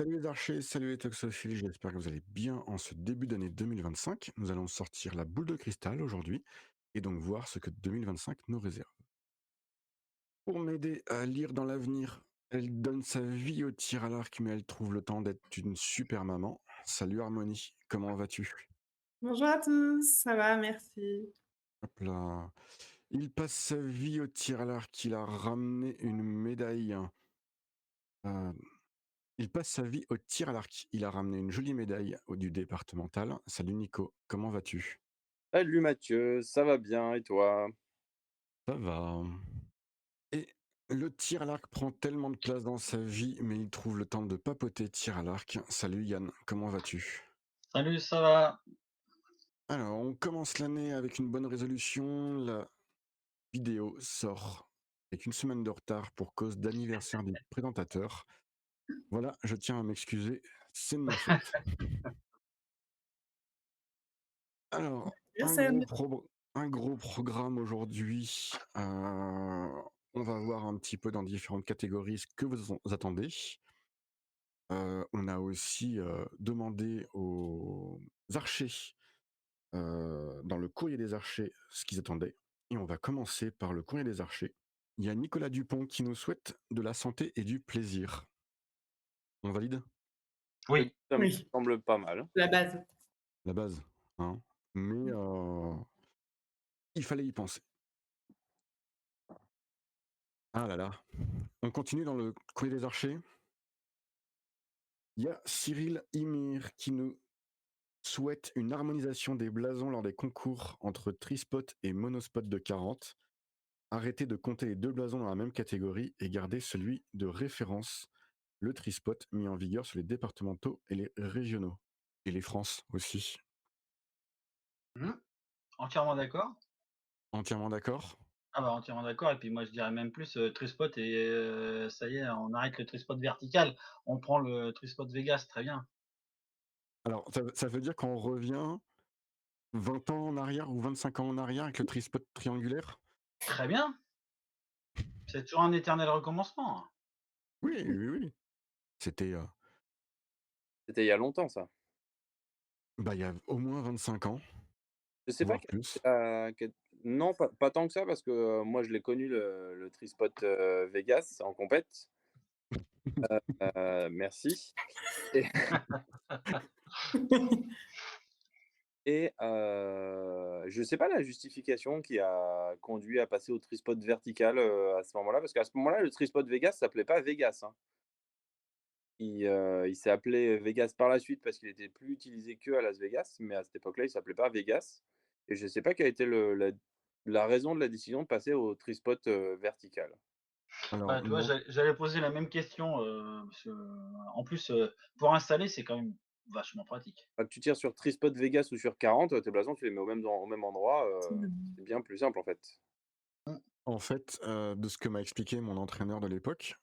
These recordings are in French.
Salut les archers, salut les toxophiles, j'espère que vous allez bien en ce début d'année 2025. Nous allons sortir la boule de cristal aujourd'hui et donc voir ce que 2025 nous réserve. Pour m'aider à lire dans l'avenir, elle donne sa vie au tir à l'arc, mais elle trouve le temps d'être une super maman. Salut Harmonie, comment vas-tu? Bonjour à tous, ça va, merci. Hop là. Il passe sa vie au tir à l'arc, il a ramené une médaille. Euh, il passe sa vie au tir à l'arc, il a ramené une jolie médaille du départemental. Salut Nico, comment vas-tu? Salut Mathieu, ça va bien et toi? Ça va. Et le tir à l'arc prend tellement de place dans sa vie, mais il trouve le temps de papoter tir à l'arc. Salut Yann, comment vas-tu? Salut, ça va? Alors, on commence l'année avec une bonne résolution. La vidéo sort avec une semaine de retard pour cause d'anniversaire du présentateur. Voilà, je tiens à m'excuser, c'est de ma faute. Alors, Merci à un gros programme aujourd'hui. On va voir un petit peu dans différentes catégories ce que vous attendez. On a aussi, demandé aux archers, dans le courrier des archers, ce qu'ils attendaient et on va commencer par le courrier des archers. Il y a Nicolas Dupont qui nous souhaite de la santé et du plaisir. On valide? Oui, Ça me Oui, semble pas mal. la base. La base, hein? Mais, il fallait y penser. Ah là là. On continue dans le courrier des archers. Il y a Cyril Imir qui nous souhaite une harmonisation des blasons lors des concours entre Trispot et Monospot de 40. Arrêtez de compter les deux blasons dans la même catégorie et gardez celui de référence, le Trispot, mis en vigueur sur les départementaux et les régionaux. Et les France aussi. mmh, entièrement d'accord. Entièrement d'accord? Ah bah, entièrement d'accord et puis moi je dirais même plus, trispot et ça y est, on arrête le trispot vertical. On prend le trispot Vegas, très bien. Alors, ça veut dire qu'on revient 20 ans en arrière ou 25 ans en arrière avec le Trispot triangulaire? Très bien, c'est toujours un éternel recommencement. Oui, oui, oui. C'était, C'était il y a longtemps ça. bah, il y a au moins 25 ans, Je sais pas voire plus. non, pas tant que ça parce que, moi je l'ai connu le Trispot, Vegas en compète, merci et je sais pas la justification qui a conduit à passer au Trispot vertical, à ce moment-là, parce qu'à ce moment-là, le Trispot Vegas s'appelait pas Vegas, hein. Il s'est appelé Vegas par la suite parce qu'il était plus utilisé qu'à Las Vegas, mais à cette époque-là, il s'appelait pas Vegas et je sais pas quelle a été le la raison de la décision de passer au trispot, vertical. Alors Bah, tu vois, non, j'allais poser la même question, parce que, en plus, pour installer, c'est quand même vachement pratique. Bah, que tu tires sur trispot Vegas ou sur 40, tes blasons, tu les mets au même endroit, c'est bien plus simple, en fait. Mmh, en fait, de ce que m'a expliqué mon entraîneur de l'époque,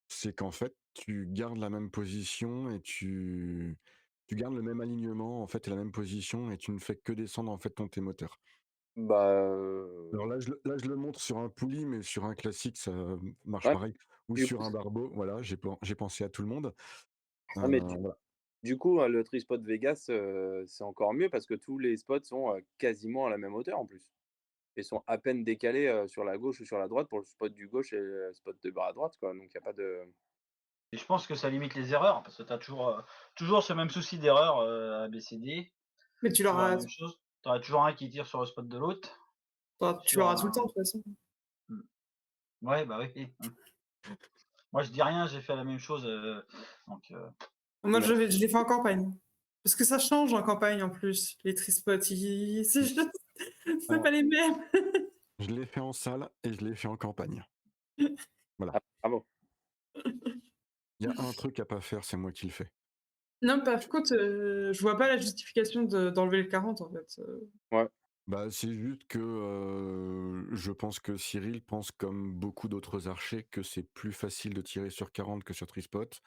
c'est qu'en fait, tu gardes la même position et tu gardes le même alignement, en fait, et la même position et tu ne fais que descendre, en fait, tes moteurs. Bah, Alors là, je le montre sur un poulie, mais sur un classique, ça marche ouais, pareil ou du sur coup un barbeau, voilà, j'ai pensé à tout le monde. mais Voilà. du coup, le trispot Vegas, c'est encore mieux parce que tous les spots sont, quasiment à la même hauteur, en plus et sont à peine décalés, sur la gauche ou sur la droite pour le spot du gauche et le spot de bras à droite, quoi, donc il y a pas de et je pense que ça limite les erreurs parce que tu as toujours ce même souci d'erreur, ABCD. Mais tu Toujours la l'auras même chose. Tu auras toujours un qui tire sur le spot de l'autre, tu sur l'auras tout le temps un de toute façon. mmh. Ouais, bah, oui. Mmh. Moi, je dis rien, j'ai fait la même chose, donc Moi, mais je l'ai fait en campagne. Parce que ça change en campagne en plus, les trispots, ils c'est juste c'est Alors, pas les mêmes. je l'ai fait en salle et je l'ai fait en campagne. Voilà. ah bravo. Il y a un truc à pas faire, c'est moi qui le fais. Non, par contre, je vois pas la justification d'enlever le 40 en fait, Ouais. Bah, c'est juste que, je pense que Cyril pense comme beaucoup d'autres archers que c'est plus facile de tirer sur 40 que sur Trispot,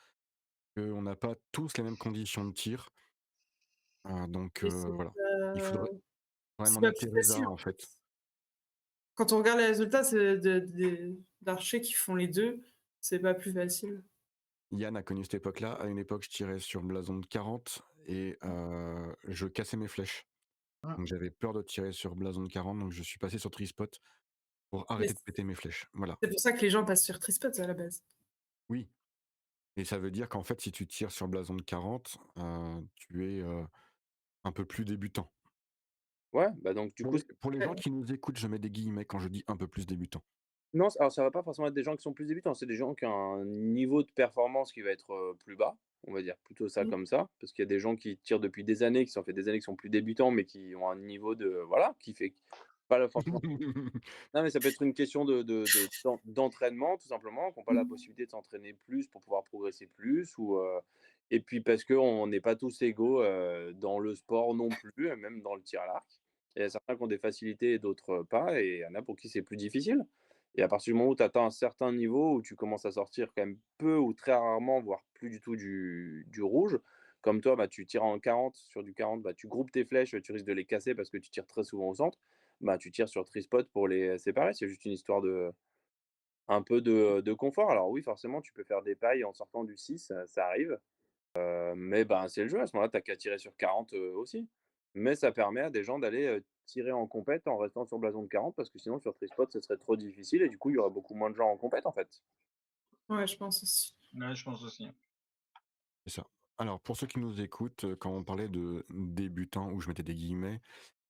qu'on n'a pas tous les mêmes conditions de tir, donc et c'est voilà. Il pas faudrait c'est vraiment pas plus adapter facile, Reza, en en fait. fait. Quand on regarde les résultats, c'est d'archers qui font les 2, c'est pas plus facile. Yann a connu cette époque-là. À une époque, je tirais sur blason de 40 et je cassais mes flèches. Mmh. Donc j'avais peur de tirer sur blason de 40, donc je suis passé sur Trispot pour Mais arrêter de péter mes flèches. Voilà. c'est pour ça que les gens passent sur Trispot à la base. Oui. Et ça veut dire qu'en fait, si tu tires sur blason de 40, tu es un peu plus débutant. Ouais, bah donc du coup, Pour les gens Ouais. qui nous écoutent, je mets des guillemets quand je dis un peu plus débutant. non, alors ça va pas forcément être des gens qui sont plus débutants, c'est des gens qui ont un niveau de performance qui va être, plus bas, on va dire plutôt ça Mmh. comme ça. Parce qu'il y a des gens qui tirent depuis des années, qui ça fait des années qui sont plus débutants, mais qui ont un niveau de voilà, qui fait pas la forcément non, mais ça peut être une question d'entraînement tout simplement, qui ont pas la possibilité de s'entraîner plus pour pouvoir progresser plus ou, et puis parce qu'on n'est pas tous égaux, dans le sport non plus, même dans le tir à l'arc. Il y a certains qui ont des facilités et d'autres pas et il y en a pour qui c'est plus difficile et à partir du moment où tu atteins un certain niveau, où tu commences à sortir quand même peu ou très rarement, voire plus du tout du rouge, comme toi, bah, tu tires en 40 sur du 40, bah, tu groupes tes flèches, tu risques de les casser parce que tu tires très souvent au centre. Bah, tu tires sur Trispot pour les séparer. C'est juste une histoire de un peu de confort. Alors oui, forcément, tu peux faire des pailles en sortant du 6, ça arrive, mais ben, c'est le jeu. À ce moment-là, tu as qu'à tirer sur 40, aussi. Mais ça permet à des gens d'aller, tirer en compète en restant sur blason de 40 parce que sinon sur Trispot, ce serait trop difficile et du coup, il y aurait beaucoup moins de gens en compète, en fait. Ouais, je pense aussi. Ouais, je pense aussi. C'est ça. Alors, pour ceux qui nous écoutent, quand on parlait de débutants, où je mettais des guillemets,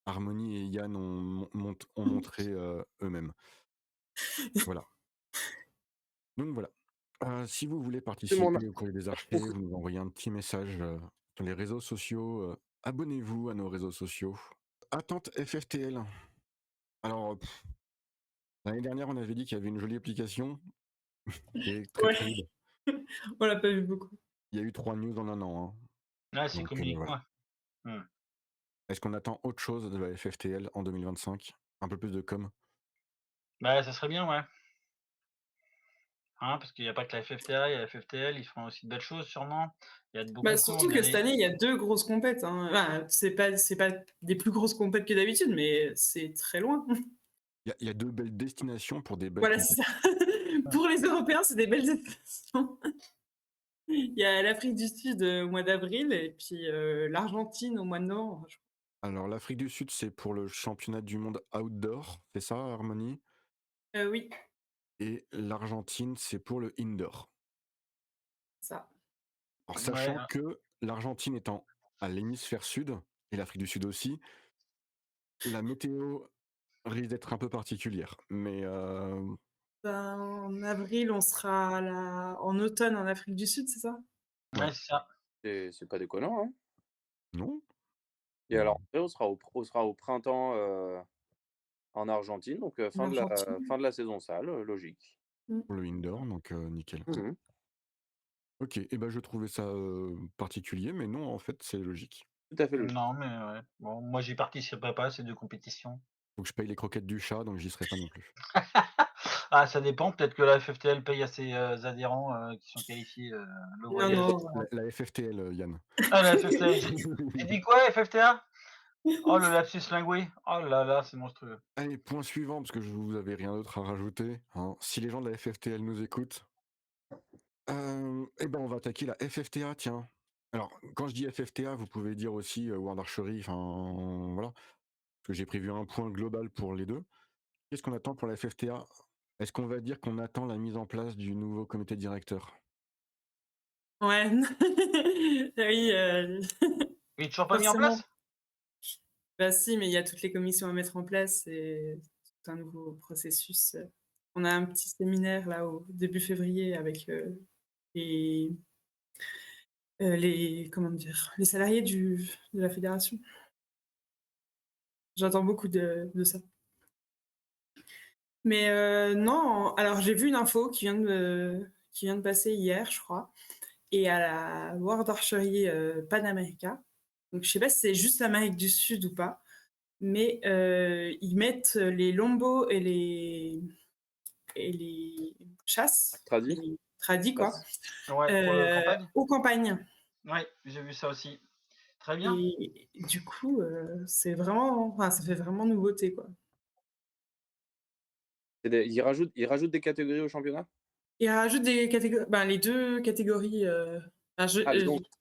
Harmonie et Yann ont montré eux-mêmes. Voilà. Donc voilà. Si vous voulez C'est mon participer au courrier des archers, vous nous envoyez un petit message sur les réseaux sociaux. Abonnez-vous à nos réseaux sociaux. Attente FFTL. Alors, l'année dernière, on avait dit qu'il y avait une jolie application qui est très Ouais, très vide. on l'a pas vu beaucoup. Il y a eu 3 news en un an. Ouais, c'est Donc voilà. communique-moi. Mmh. Est-ce qu'on attend autre chose de la FFTL en 2025? Un peu plus de com? Bah, ça serait bien, ouais. Hein, parce qu'il y a pas que la FFTA, il y a la FFTL, ils font aussi de belles choses sûrement. Il y a de Bah, beaucoup de surtout monde, il y que a cette les année, il y a 2 grosses compètes, hein. Enfin, c'est pas des plus grosses compètes que d'habitude, mais c'est très loin. Il y a 2 belles destinations pour des belles Voilà, c'est compétitions. ça. Pour les Européens, c'est des belles destinations. Il y a l'Afrique du Sud, au mois d'avril et puis, l'Argentine au mois de novembre, je Alors l'Afrique du Sud, c'est pour le championnat du monde outdoor, c'est ça, Harmonie? oui, Et l'Argentine, c'est pour le indoor. ça. Alors ouais, sachant que l'Argentine étant à l'hémisphère sud, et l'Afrique du Sud aussi, la météo risque d'être un peu particulière. Mais Ben, en avril, on sera là en automne en Afrique du Sud, c'est ça? ouais, ouais, c'est ça. C'est pas déconnant, hein. non? Et alors après, on sera au printemps, en Argentine, donc En Argentine. fin de la saison sale, logique. Mmh. Pour le indoor, donc nickel. Mmh. OK et ben je trouvais ça, particulier, mais non, en fait, c'est logique. Tout à fait logique. Non, mais ouais. Bon, moi, j'y participerai pas à ces 2 compétitions. Faut que je paye les croquettes du chat, donc j'y serai pas non plus. Ah, ça dépend, peut-être que la FFTL paye à ses, adhérents, qui sont qualifiés, le Non, voyage. non, La FFTL, Yann. Ah, la FFTL, j'ai dit quoi, FFTA? Oh, le lapsus lingué. Oh là là, c'est monstrueux. Allez, point suivant, parce que je vous avais rien d'autre à rajouter, hein. Si les gens de la FFTL nous écoutent, et ben, on va attaquer la FFTA, tiens. Alors, quand je dis FFTA, vous pouvez dire aussi, World Archery, enfin, voilà, parce que j'ai prévu un point global pour les 2. Qu'est-ce qu'on attend pour la FFTA? Est-ce qu'on va dire qu'on attend la mise en place du nouveau comité directeur? ouais. Oui, Il est toujours pas mis en forcément. place? Bah si, mais il y a toutes les commissions à mettre en place et tout un nouveau processus. On a un petit séminaire là au début février avec, les les comment dire? Les salariés de la fédération. J'attends beaucoup de ça. Mais, non, alors j'ai vu une info qui vient de passer hier, je crois, et à la World Archery, Pan America, donc je sais pas si c'est juste l'Amérique du Sud ou pas, mais, ils mettent les lombos et les chasses, Tradi? les tradis quoi, Ouais, pour la campagne? aux campagnes Ouais, j'ai vu ça aussi. Très bien. et du coup, c'est vraiment enfin ça fait vraiment nouveauté quoi. Ils rajoutent des catégories au championnat? Ils rajoutent des catégories, ben, les 2 catégories, Ah,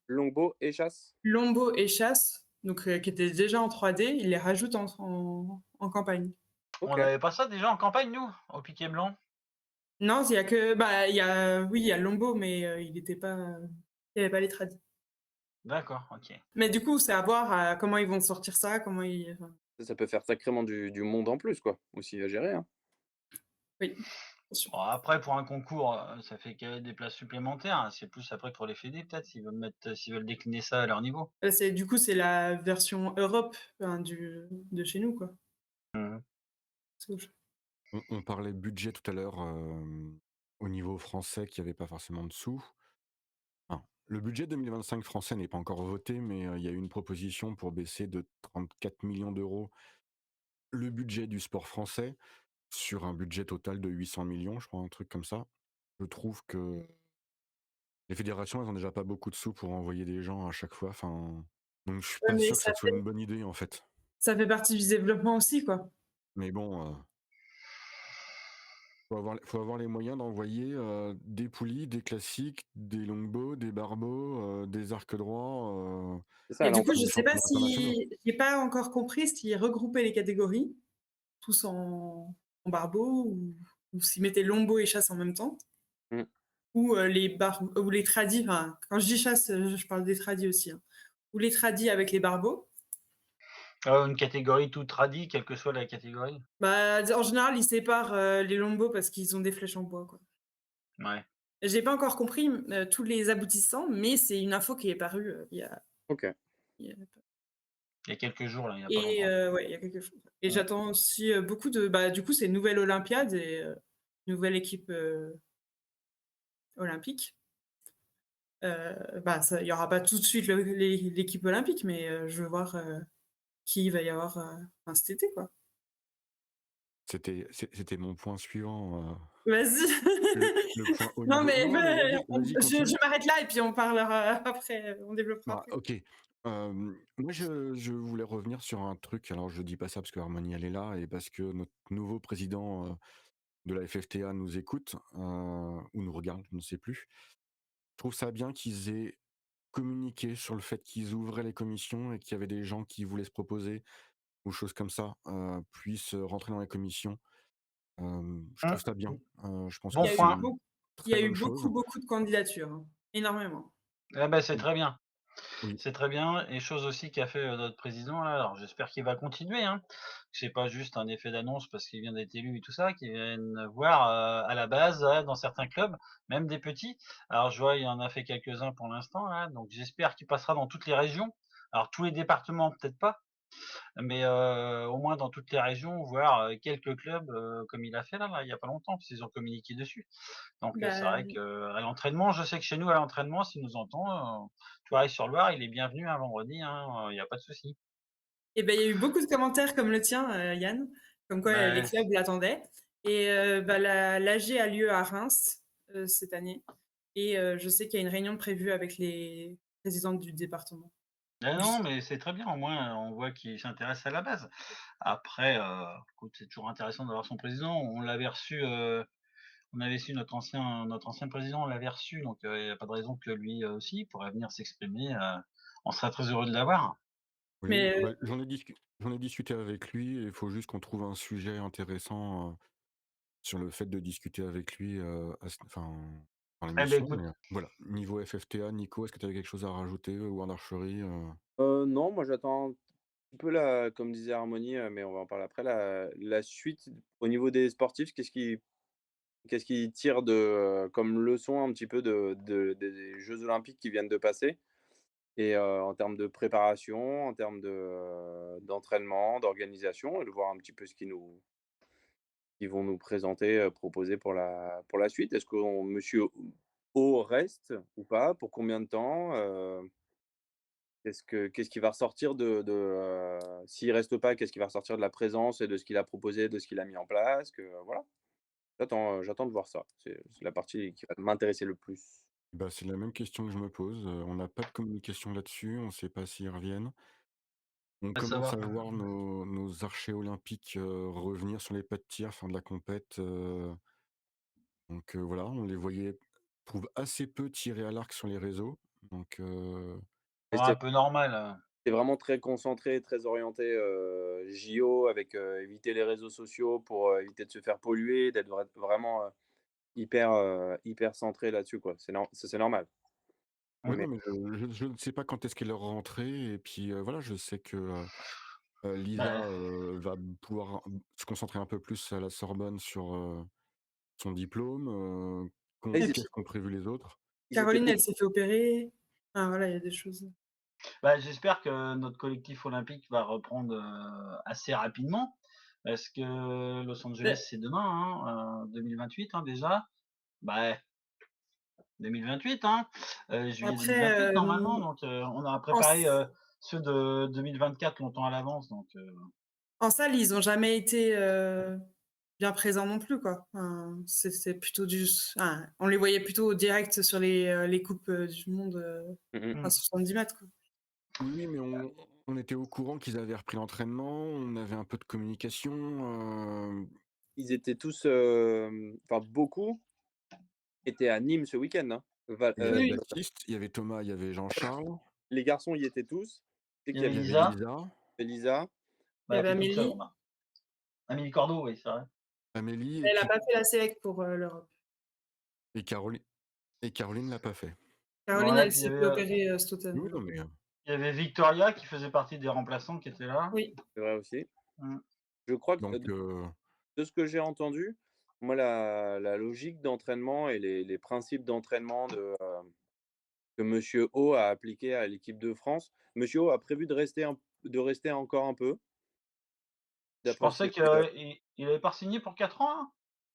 longbow et chasse? Longbow et chasse, donc qui étaient déjà en 3D, ils les rajoutent en campagne. On OK. n'avait pas ça déjà en campagne, nous, au Piquet Blanc? Non, il y a que bah, il y a oui, il y a le Longbow, mais il était pas, il y avait pas les tradis. D'accord, OK. Mais du coup, c'est à voir, comment ils vont sortir ça, comment ils enfin, Ça peut faire sacrément du monde en plus, quoi, aussi à gérer, hein. oui, bien sûr. Bon, après pour un concours, ça fait que des places supplémentaires, hein. C'est plus après pour les fédés peut-être s'ils veulent décliner ça à leur niveau? C'est du coup, c'est la version Europe, enfin de chez nous, quoi. Mmh. C'est autre chose. On parlait budget tout à l'heure, au niveau français, qu'il y avait pas forcément de sous. Enfin, le budget 2025 français n'est pas encore voté, mais il y a eu une proposition pour baisser de 34 millions d'euros le budget du sport français sur un budget total de 800 millions, je crois, un truc comme ça. Je trouve que les fédérations, elles ont déjà pas beaucoup de sous pour envoyer des gens à chaque fois, enfin, donc je suis Ouais, pas mais sûr que ça soit une bonne idée, en fait. ça fait partie du développement aussi, quoi. Mais bon, faut avoir les moyens d'envoyer, des poulies, des classiques, des longbows, des barbeaux, des arcs droits, C'est ça, Et là, du on coup, parle je de sais pas championnats internationaux. si j'ai pas encore compris s'ils regroupaient les catégories, tous en barbeau ou s'ils mettaient Longbow et chasse en même temps. mmh, Ou ou les tradis, enfin, quand je dis chasse, je parle des tradis aussi, hein. Ou les tradis avec les barbeaux. Une catégorie toute radie, quelle que soit la catégorie? Bah, en général, ils séparent, les longbows parce qu'ils ont des flèches en bois, quoi. Ouais, J'ai pas encore compris, tous les aboutissants, mais c'est une info qui est parue, OK. il y a il y a quelques jours là, il y a pas et longtemps. ouais, il y a quelque chose. Et Mmh. j'attends aussi, beaucoup de bah, du coup, c'est une nouvelle olympiade et nouvelle équipe, olympique. Bah, ça il y aura pas tout de suite l'équipe olympique, mais je veux voir, qui il va y avoir, enfin, cet été, quoi. C'était mon point suivant, Vas-y. le point haut Non, niveau. Non, mais non, mais vas-y, on vas-y, je continue. m'arrête là et puis on parlera après, on développera Bah, après. OK. Moi, je voulais revenir sur un truc. Alors, je dis pas ça parce que Harmonie, elle est là et parce que notre nouveau président, de la FFTA nous écoute, ou nous regarde, je ne sais plus. Je trouve ça bien qu'ils aient communiqué sur le fait qu'ils ouvraient les commissions et qu'il y avait des gens qui voulaient se proposer ou choses comme ça, puissent, rentrer dans les commissions. Je trouve ça bien. Mmh. Je pense Il que y Bon a c'est eu point. une il y très a eu bonne chose. beaucoup, beaucoup de candidatures, hein, énormément. Eh ben c'est Oui, très bien. oui, C'est très bien et chose aussi qu'a fait, notre président là, alors j'espère qu'il va continuer, hein. Que c'est pas juste un effet d'annonce parce qu'il vient d'être élu et tout ça, qu'il vienne voir, à la base, là, dans certains clubs, même des petits. Alors je vois, il en a fait quelques-uns pour l'instant là, donc j'espère qu'il passera dans toutes les régions. Alors tous les départements peut-être pas, mais au moins dans toutes les régions, voir, quelques clubs, comme il a fait là, il y a pas longtemps, parce qu'ils ont communiqué dessus. Donc c'est Bah, vrai qu'à l'entraînement, je sais que chez nous à l'entraînement, s'il nous entend, Tourelle-sur-Loire, il est bienvenu un vendredi, hein, il y a pas de souci. et ben, il y a eu beaucoup de commentaires comme le tien, Yann, comme quoi, les Bah, clubs l'attendaient et bah, l'AG a lieu à Reims, cette année et je sais qu'il y a une réunion de prévue avec les présidents du département. non, mais c'est très bien, au moins, on voit qu'il s'intéresse à la base. Après, écoute, c'est toujours intéressant d'avoir son président. On l'avait reçu, on avait su notre ancien président, on l'avait reçu, donc il y a pas de raison que lui, aussi pourrait venir s'exprimer, on serait très heureux de l'avoir. oui, Mais bah, j'en ai discuté avec lui et il faut juste qu'on trouve un sujet intéressant, sur le fait de discuter avec lui, à ce enfin, dans Eh beh, l'émission, écoute, mais voilà. Niveau FFTA, Nico, est-ce que tu avais quelque chose à rajouter, ou en archerie, Non, moi j'attends un petit peu la comme disait Harmonie, mais on va en parler après, la suite au niveau des sportifs. Qu'est-ce qui tire comme leçon un petit peu des jeux olympiques qui viennent de passer? Et en termes de préparation, en termes d'entraînement, d'organisation et de voir un petit peu ce qu'ils vont nous présenter, proposer pour la suite. Est-ce qu'on monsieur O reste ou pas? Pour combien de temps? Qu'est-ce qui va ressortir s'il reste pas, qu'est-ce qui va ressortir de la présence et de ce qu'il a proposé, de ce qu'il a mis en place? Voilà, j'attends de voir ça. C'est la partie qui va m'intéresser le plus. bah, c'est la même question que je me pose, on n'a pas de communication là-dessus, on ne sait pas s'ils reviennent. On à commence savoir à voir nos archers olympiques, revenir sur les pas de tir, faire de la compète, Donc voilà, on les voyait trouve assez peu tirer à l'arc sur les réseaux. Donc Et Ouais, un peu normal, c'est vraiment très concentré, très orienté, JO avec, éviter les réseaux sociaux pour, éviter de se faire polluer, d'être vraiment, hyper centré là-dessus, quoi. C'est normal. ouais, Mmh. Mais non, mais je ne sais pas quand est-ce qu'est leur rentrée et puis, voilà, je sais que, Lisa, Bah, va pouvoir se concentrer un peu plus à la Sorbonne sur, son diplôme, là, Et qu'est-ce puis qu'ont prévu les autres? ils étaient Caroline, beau elle s'est fait opérer. Enfin voilà, il y a des choses. bah, j'espère que notre collectif olympique va reprendre, assez rapidement parce que Los Beh, Angeles, c'est demain, hein, 2028, hein, déjà. Bah, 2028, hein, juillet après, 2028 normalement, donc on a en préparé, ceux de 2024 longtemps à l'avance, donc en salle, ils ont jamais été, bien présents non plus, quoi. Enfin, c'est plutôt on les voyait plutôt direct sur les coupes, du monde, mmh mh. à mmh. 70 mètres, quoi. Oui, mais on était au courant qu'ils avaient repris l'entraînement, on avait un peu de communication, Ils étaient tous, enfin beaucoup étaient à Nîmes ce week-end, hein. il y avait Oui, oui. Baptiste, il y avait Thomas, il y avait Jean-Charles, Les garçons y étaient tous. C'est Il y qu'il y avait il y avait avait Lisa, Lisa, Elisa, Il bah, y elle a avait fait toute seule, Amélie. Romain. Amélie Cordo, oui, c'est vrai. Amélie et Elle a puis pas fait la sélect pour, l'Europe. et Caroline et Caroline l'a pas fait. Caroline, Ouais, elle puis s'est fait opérer, cet Oui, automne, non, donc mais il y avait Victoria qui faisait partie des remplaçants qui étaient là. oui. c'est vrai aussi. Mmh. Je crois que, donc de ce que j'ai entendu, moi la logique d'entraînement et les principes d'entraînement que monsieur O a appliqué à l'équipe de France. Monsieur O a prévu de rester encore un peu, Je d'après ce pensais que qu'il il avait pas signé pour 4 ans, hein?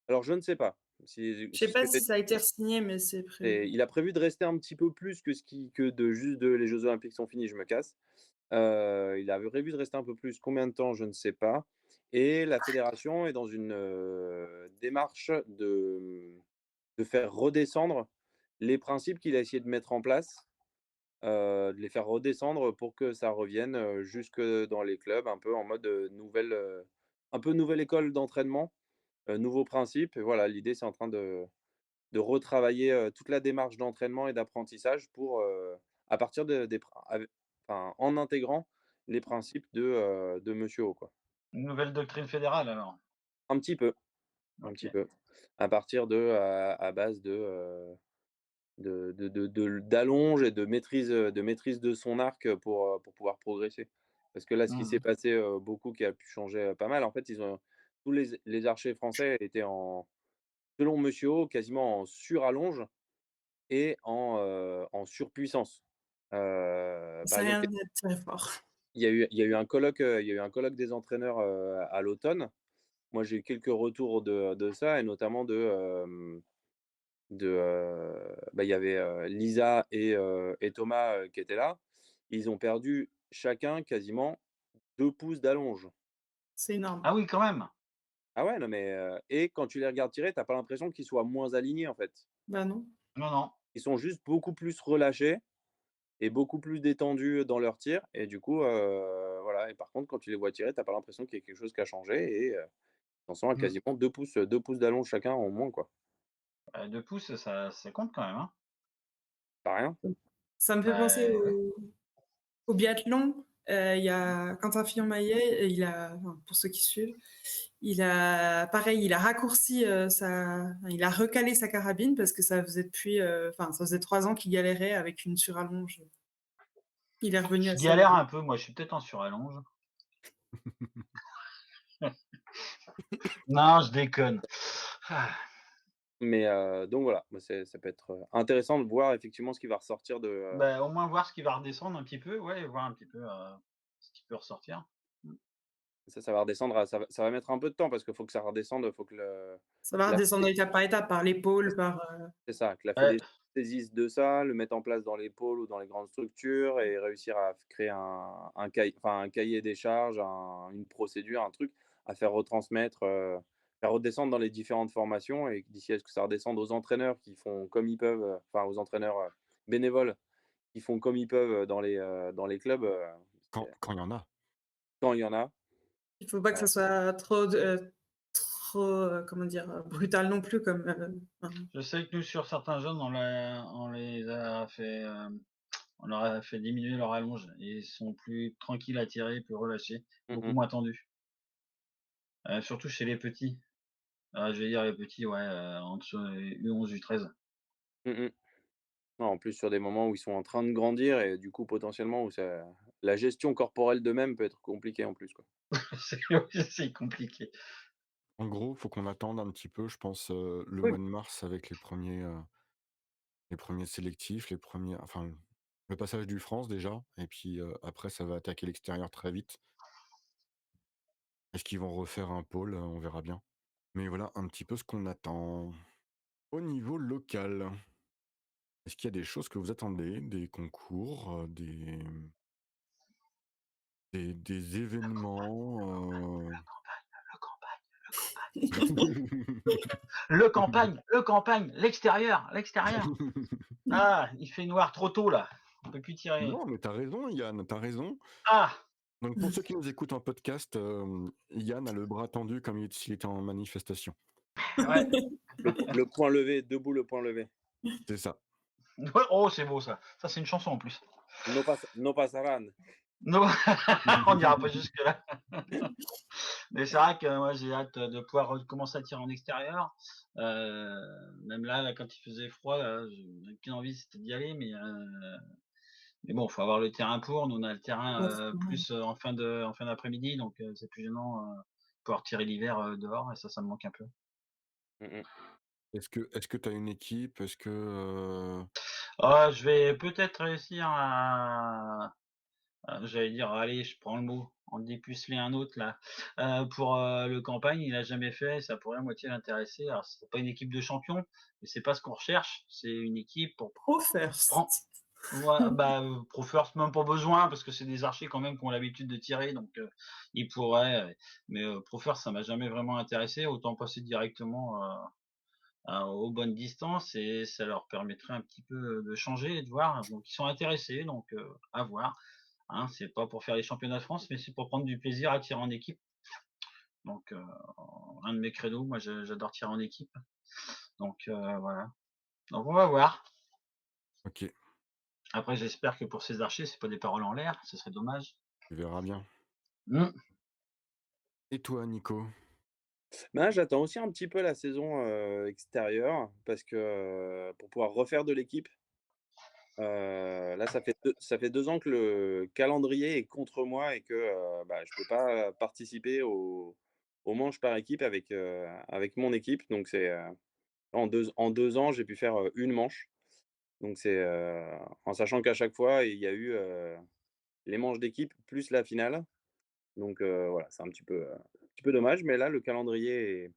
alors je ne sais pas si Je sais ce pas que si ça a été re-signé, mais c'est et prévu. il a prévu de rester un petit peu plus que de juste de les jeux olympiques sont finis, je me casse. Il avait prévu de rester un peu plus. Combien de temps? Je ne sais pas et la fédération est dans une, démarche de faire redescendre les principes qu'il a essayé de mettre en place, de les faire redescendre pour que ça revienne, jusque dans les clubs, un peu en mode, un peu nouvelle école d'entraînement, nouveaux principes et voilà, l'idée c'est en train de retravailler, toute la démarche d'entraînement et d'apprentissage pour, à partir de des prin ave enfin, en intégrant les principes de Monsieur O, quoi. Une nouvelle doctrine fédérale alors? Un petit peu, un petit OK. peu. À partir à base d'allonge et de maîtrise de son arc, pour pouvoir progresser. Parce que là, ce qui s'est Mmh. passé, beaucoup qui a pu changer, pas mal, en fait, ils ont tous les archers français étaient selon Monsieur O, quasiment en surallonge et en surpuissance. Par C'est exemple, rien d'être très fort. il y a eu un colloque des entraîneurs, à l'automne. Moi, j'ai eu quelques retours de ça et notamment il y avait, Lisa et Thomas, qui étaient là. Ils ont perdu chacun quasiment 2 pouces d'allonge. C'est énorme. Ah oui, quand même! Ah ouais, non mais et quand tu les regardes tirer, tu as pas l'impression qu'ils soient moins alignés, en fait. Bah, non. Non, non. Ils sont juste beaucoup plus relâchés et beaucoup plus détendus dans leurs tirs et du coup, voilà et par contre, quand tu les vois tirer, tu as pas l'impression qu'il y ait quelque chose qui a changé et ils en sont à Mmh. quasiment 2 pouces d'allonge chacun en moins, quoi. 2 pouces, ça compte quand même, hein? Pas rien. Ça me fait penser Bah, ouais. au biathlon. Il y a Quentin Fillon-Maillet, enfin, pour ceux qui suivent, il a raccourci, il a recalé sa carabine parce que ça faisait 3 ans qu'il galérait avec une surallonge. Il est revenu Je à sa galère un peu, moi, je suis peut-être en surallonge. Non, je déconne. Ah, Mais donc voilà, moi ça peut être, intéressant de voir effectivement ce qui va ressortir bah, au moins voir ce qui va redescendre un petit peu, ouais, voir un petit peu, ce qui peut ressortir. Mmh. ça va redescendre ça va mettre un peu de temps parce qu'il faut que ça redescende, faut que Ça va la redescendre étape par étape, par l'épaule, c'est ça, que la Ouais, fédé saisisse de ça, le mette en place dans les pôles ou dans les grandes structures et réussir à créer un cahier des charges, une procédure, un truc à faire retransmettre, faire redescendre dans les différentes formations et d'ici à ce que ça redescende aux entraîneurs qui font comme ils peuvent, enfin aux entraîneurs, bénévoles qui font comme ils peuvent, dans les clubs, quand il y en a. quand il y en a. il faut pas que ça soit trop, comment dire, brutal non plus comme. Je sais que nous, sur certains jeunes, on leur a fait diminuer leur allonge. Et ils sont plus tranquilles à tirer, plus relâchés, beaucoup Mmh. moins tendus. Surtout chez les petits. Je vais dire les petits, ouais, entre U11, U13. Mmh. Ouais, en plus sur des moments où ils sont en train de grandir et du coup potentiellement où ça la gestion corporelle d'eux-mêmes peut être compliquée en plus, quoi. C'est compliqué. En gros, faut qu'on attende un petit peu, je pense, le Oui. mois de mars avec les premiers sélectifs, enfin, le passage du France déjà et puis, après ça va attaquer l'extérieur très vite. Est-ce qu'ils vont refaire un pôle? On verra bien. Mais voilà un petit peu ce qu'on attend. Au niveau local, est-ce qu'il y a des choses que vous attendez? Des concours, des événements, Le campagne, l'extérieur. Ah, il fait noir trop tôt là. On peut plus tirer. Non, mais t'as raison Yann, t'as raison. Ah! Donc pour ceux qui nous écoutent en podcast, Yann a le bras tendu comme s'il était en manifestation. Ouais. Le point levé, debout le point levé. C'est ça. Ouais, oh, c'est beau ça. Ça, c'est une chanson en plus. No pasarán. Non, on n'ira pas jusque-là. Mais c'est vrai que moi, j'ai hâte de pouvoir recommencer à tirer en extérieur. Même là, quand il faisait froid, là, j'avais qu'une envie, c'était d'y aller. Mais bon, faut avoir le terrain pour. Nous, on a le terrain Ouais, c'est vrai. plus en fin d'après-midi, donc c'est plus gênant pouvoir tirer l'hiver dehors. Et ça me manque un peu. Mmh. Est-ce que tu as une équipe? Est-ce que, Ah, je vais peut-être réussir j'allais dire, allez, je prends le mot, en dépuceler un autre là. Pour le campagne, il a jamais fait, ça pourrait à moitié l'intéresser. Alors, c'est pas une équipe de champions, mais c'est pas ce qu'on recherche. C'est une équipe pour Pro prendre. first. Ouais, bah, Pro First, même pas besoin, parce que c'est des archers quand même qui ont l'habitude de tirer, donc ils pourraient. Mais Pro First, ça m'a jamais vraiment intéressé. Autant passer directement aux bonnes distances et ça leur permettrait un petit peu de changer et de voir. Donc ils sont intéressés, donc à voir. Hein, c'est pas pour faire les championnats de France, mais c'est pour prendre du plaisir à tirer en équipe. Donc un de mes credos, moi j'adore tirer en équipe. Donc voilà. Donc on va voir. OK, Après j'espère que pour ces archers, c'est pas des paroles en l'air, ce serait dommage. tu verras bien. Mmh. Et toi, Nico? Ben, j'attends aussi un petit peu la saison, extérieure parce que, pour pouvoir refaire de l'équipe, là ça fait 2 ans que le calendrier est contre moi et que, bah, je peux pas participer aux manches par équipe avec mon équipe. Donc en deux ans, j'ai pu faire, 1 manche. Donc en sachant qu'à chaque fois, il y a eu, les manches d'équipe plus la finale. Donc voilà, c'est un petit peu dommage, mais là, le calendrier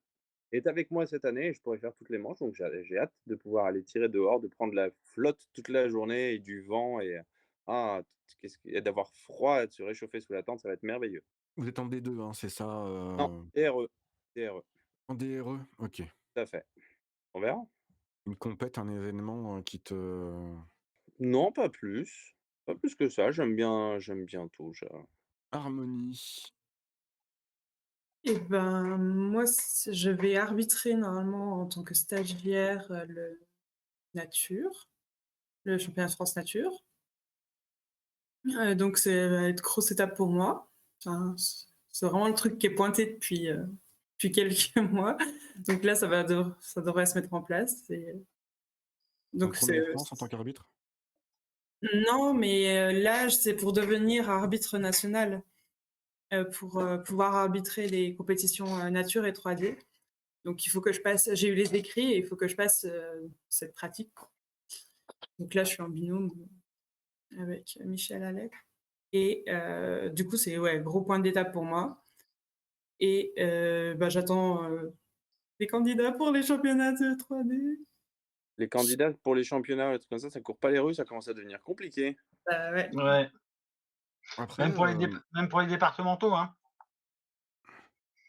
est avec moi cette année et je pourrais faire toutes les manches. Donc j'ai hâte de pouvoir aller tirer dehors, de prendre la flotte toute la journée et du vent ah, et d'avoir froid et de se réchauffer sous la tente, ça va être merveilleux. Vous êtes en D2, hein, c'est ça, Non, DRE, DRE, en DRE? OK. tout à fait. On verra. Une compète, un événement, qui te Non, pas plus. Pas plus que ça, j'aime bien tout, harmonie. Et ben, moi, je vais arbitrer normalement en tant que stagiaire le nature, le championnat de France nature. Donc, c'est va être grosse étape pour moi. Enfin, c'est vraiment le truc qui est pointé depuis quelques mois. Donc là, ça devrait se mettre en place. Ton Donc, 1er France en tant qu'arbitre? non, mais là, c'est pour devenir arbitre national, pour pouvoir arbitrer les compétitions nature et 3D. Donc, il faut que je passe. J'ai eu les écrits et il faut que je passe cette pratique. Donc là, je suis en binôme avec Michel Alec. Et du coup, c'est ouais, gros point d'étape pour moi. Et bah, j'attends les candidats pour les championnats de 3D. Les candidats pour les championnats, les trucs comme ça court pas les rues, ça commence à devenir compliqué. Bah, ouais. Ouais. Après, Même pour les départementaux, hein.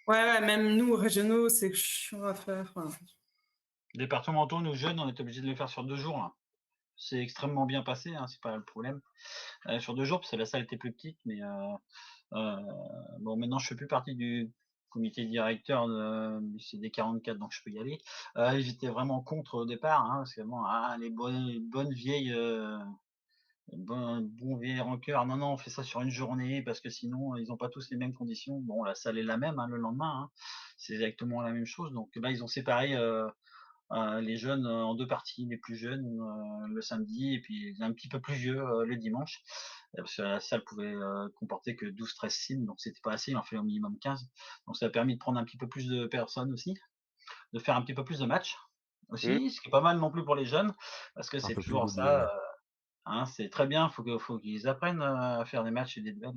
Ouais, même nous, régionaux, c'est chiant à faire. Enfin, Départementaux, nous jeunes, on est obligés de les faire sur 2 jours là. C'est extrêmement bien passé, hein, c'est pas le problème. Sur 2 jours, parce que la salle était plus petite, mais bon, maintenant je fais plus partie du comité directeur du CD44, donc je peux y aller. Ils étaient vraiment contre au départ, hein, parce que bon, les bonnes vieilles bon vieilles rancœurs. Non, non, on fait ça sur une journée parce que sinon ils n'ont pas tous les mêmes conditions. Bon, la salle est la même le lendemain, hein. C'est exactement la même chose. Donc là, ils ont séparé les jeunes en deux parties, les plus jeunes le samedi et puis un petit peu plus vieux le dimanche. Parce que la salle pouvait comporter que 12-13 sims, donc c'était pas assez, il en fallait au minimum 15. Donc ça a permis de prendre un petit peu plus de personnes aussi, de faire un petit peu plus de matchs Mmh. aussi, ce qui est pas mal non plus pour les jeunes, parce que Un c'est peu plus toujours régulier, ça, ouais. hein, c'est très bien, faut qu'ils apprennent à faire des matchs et des duels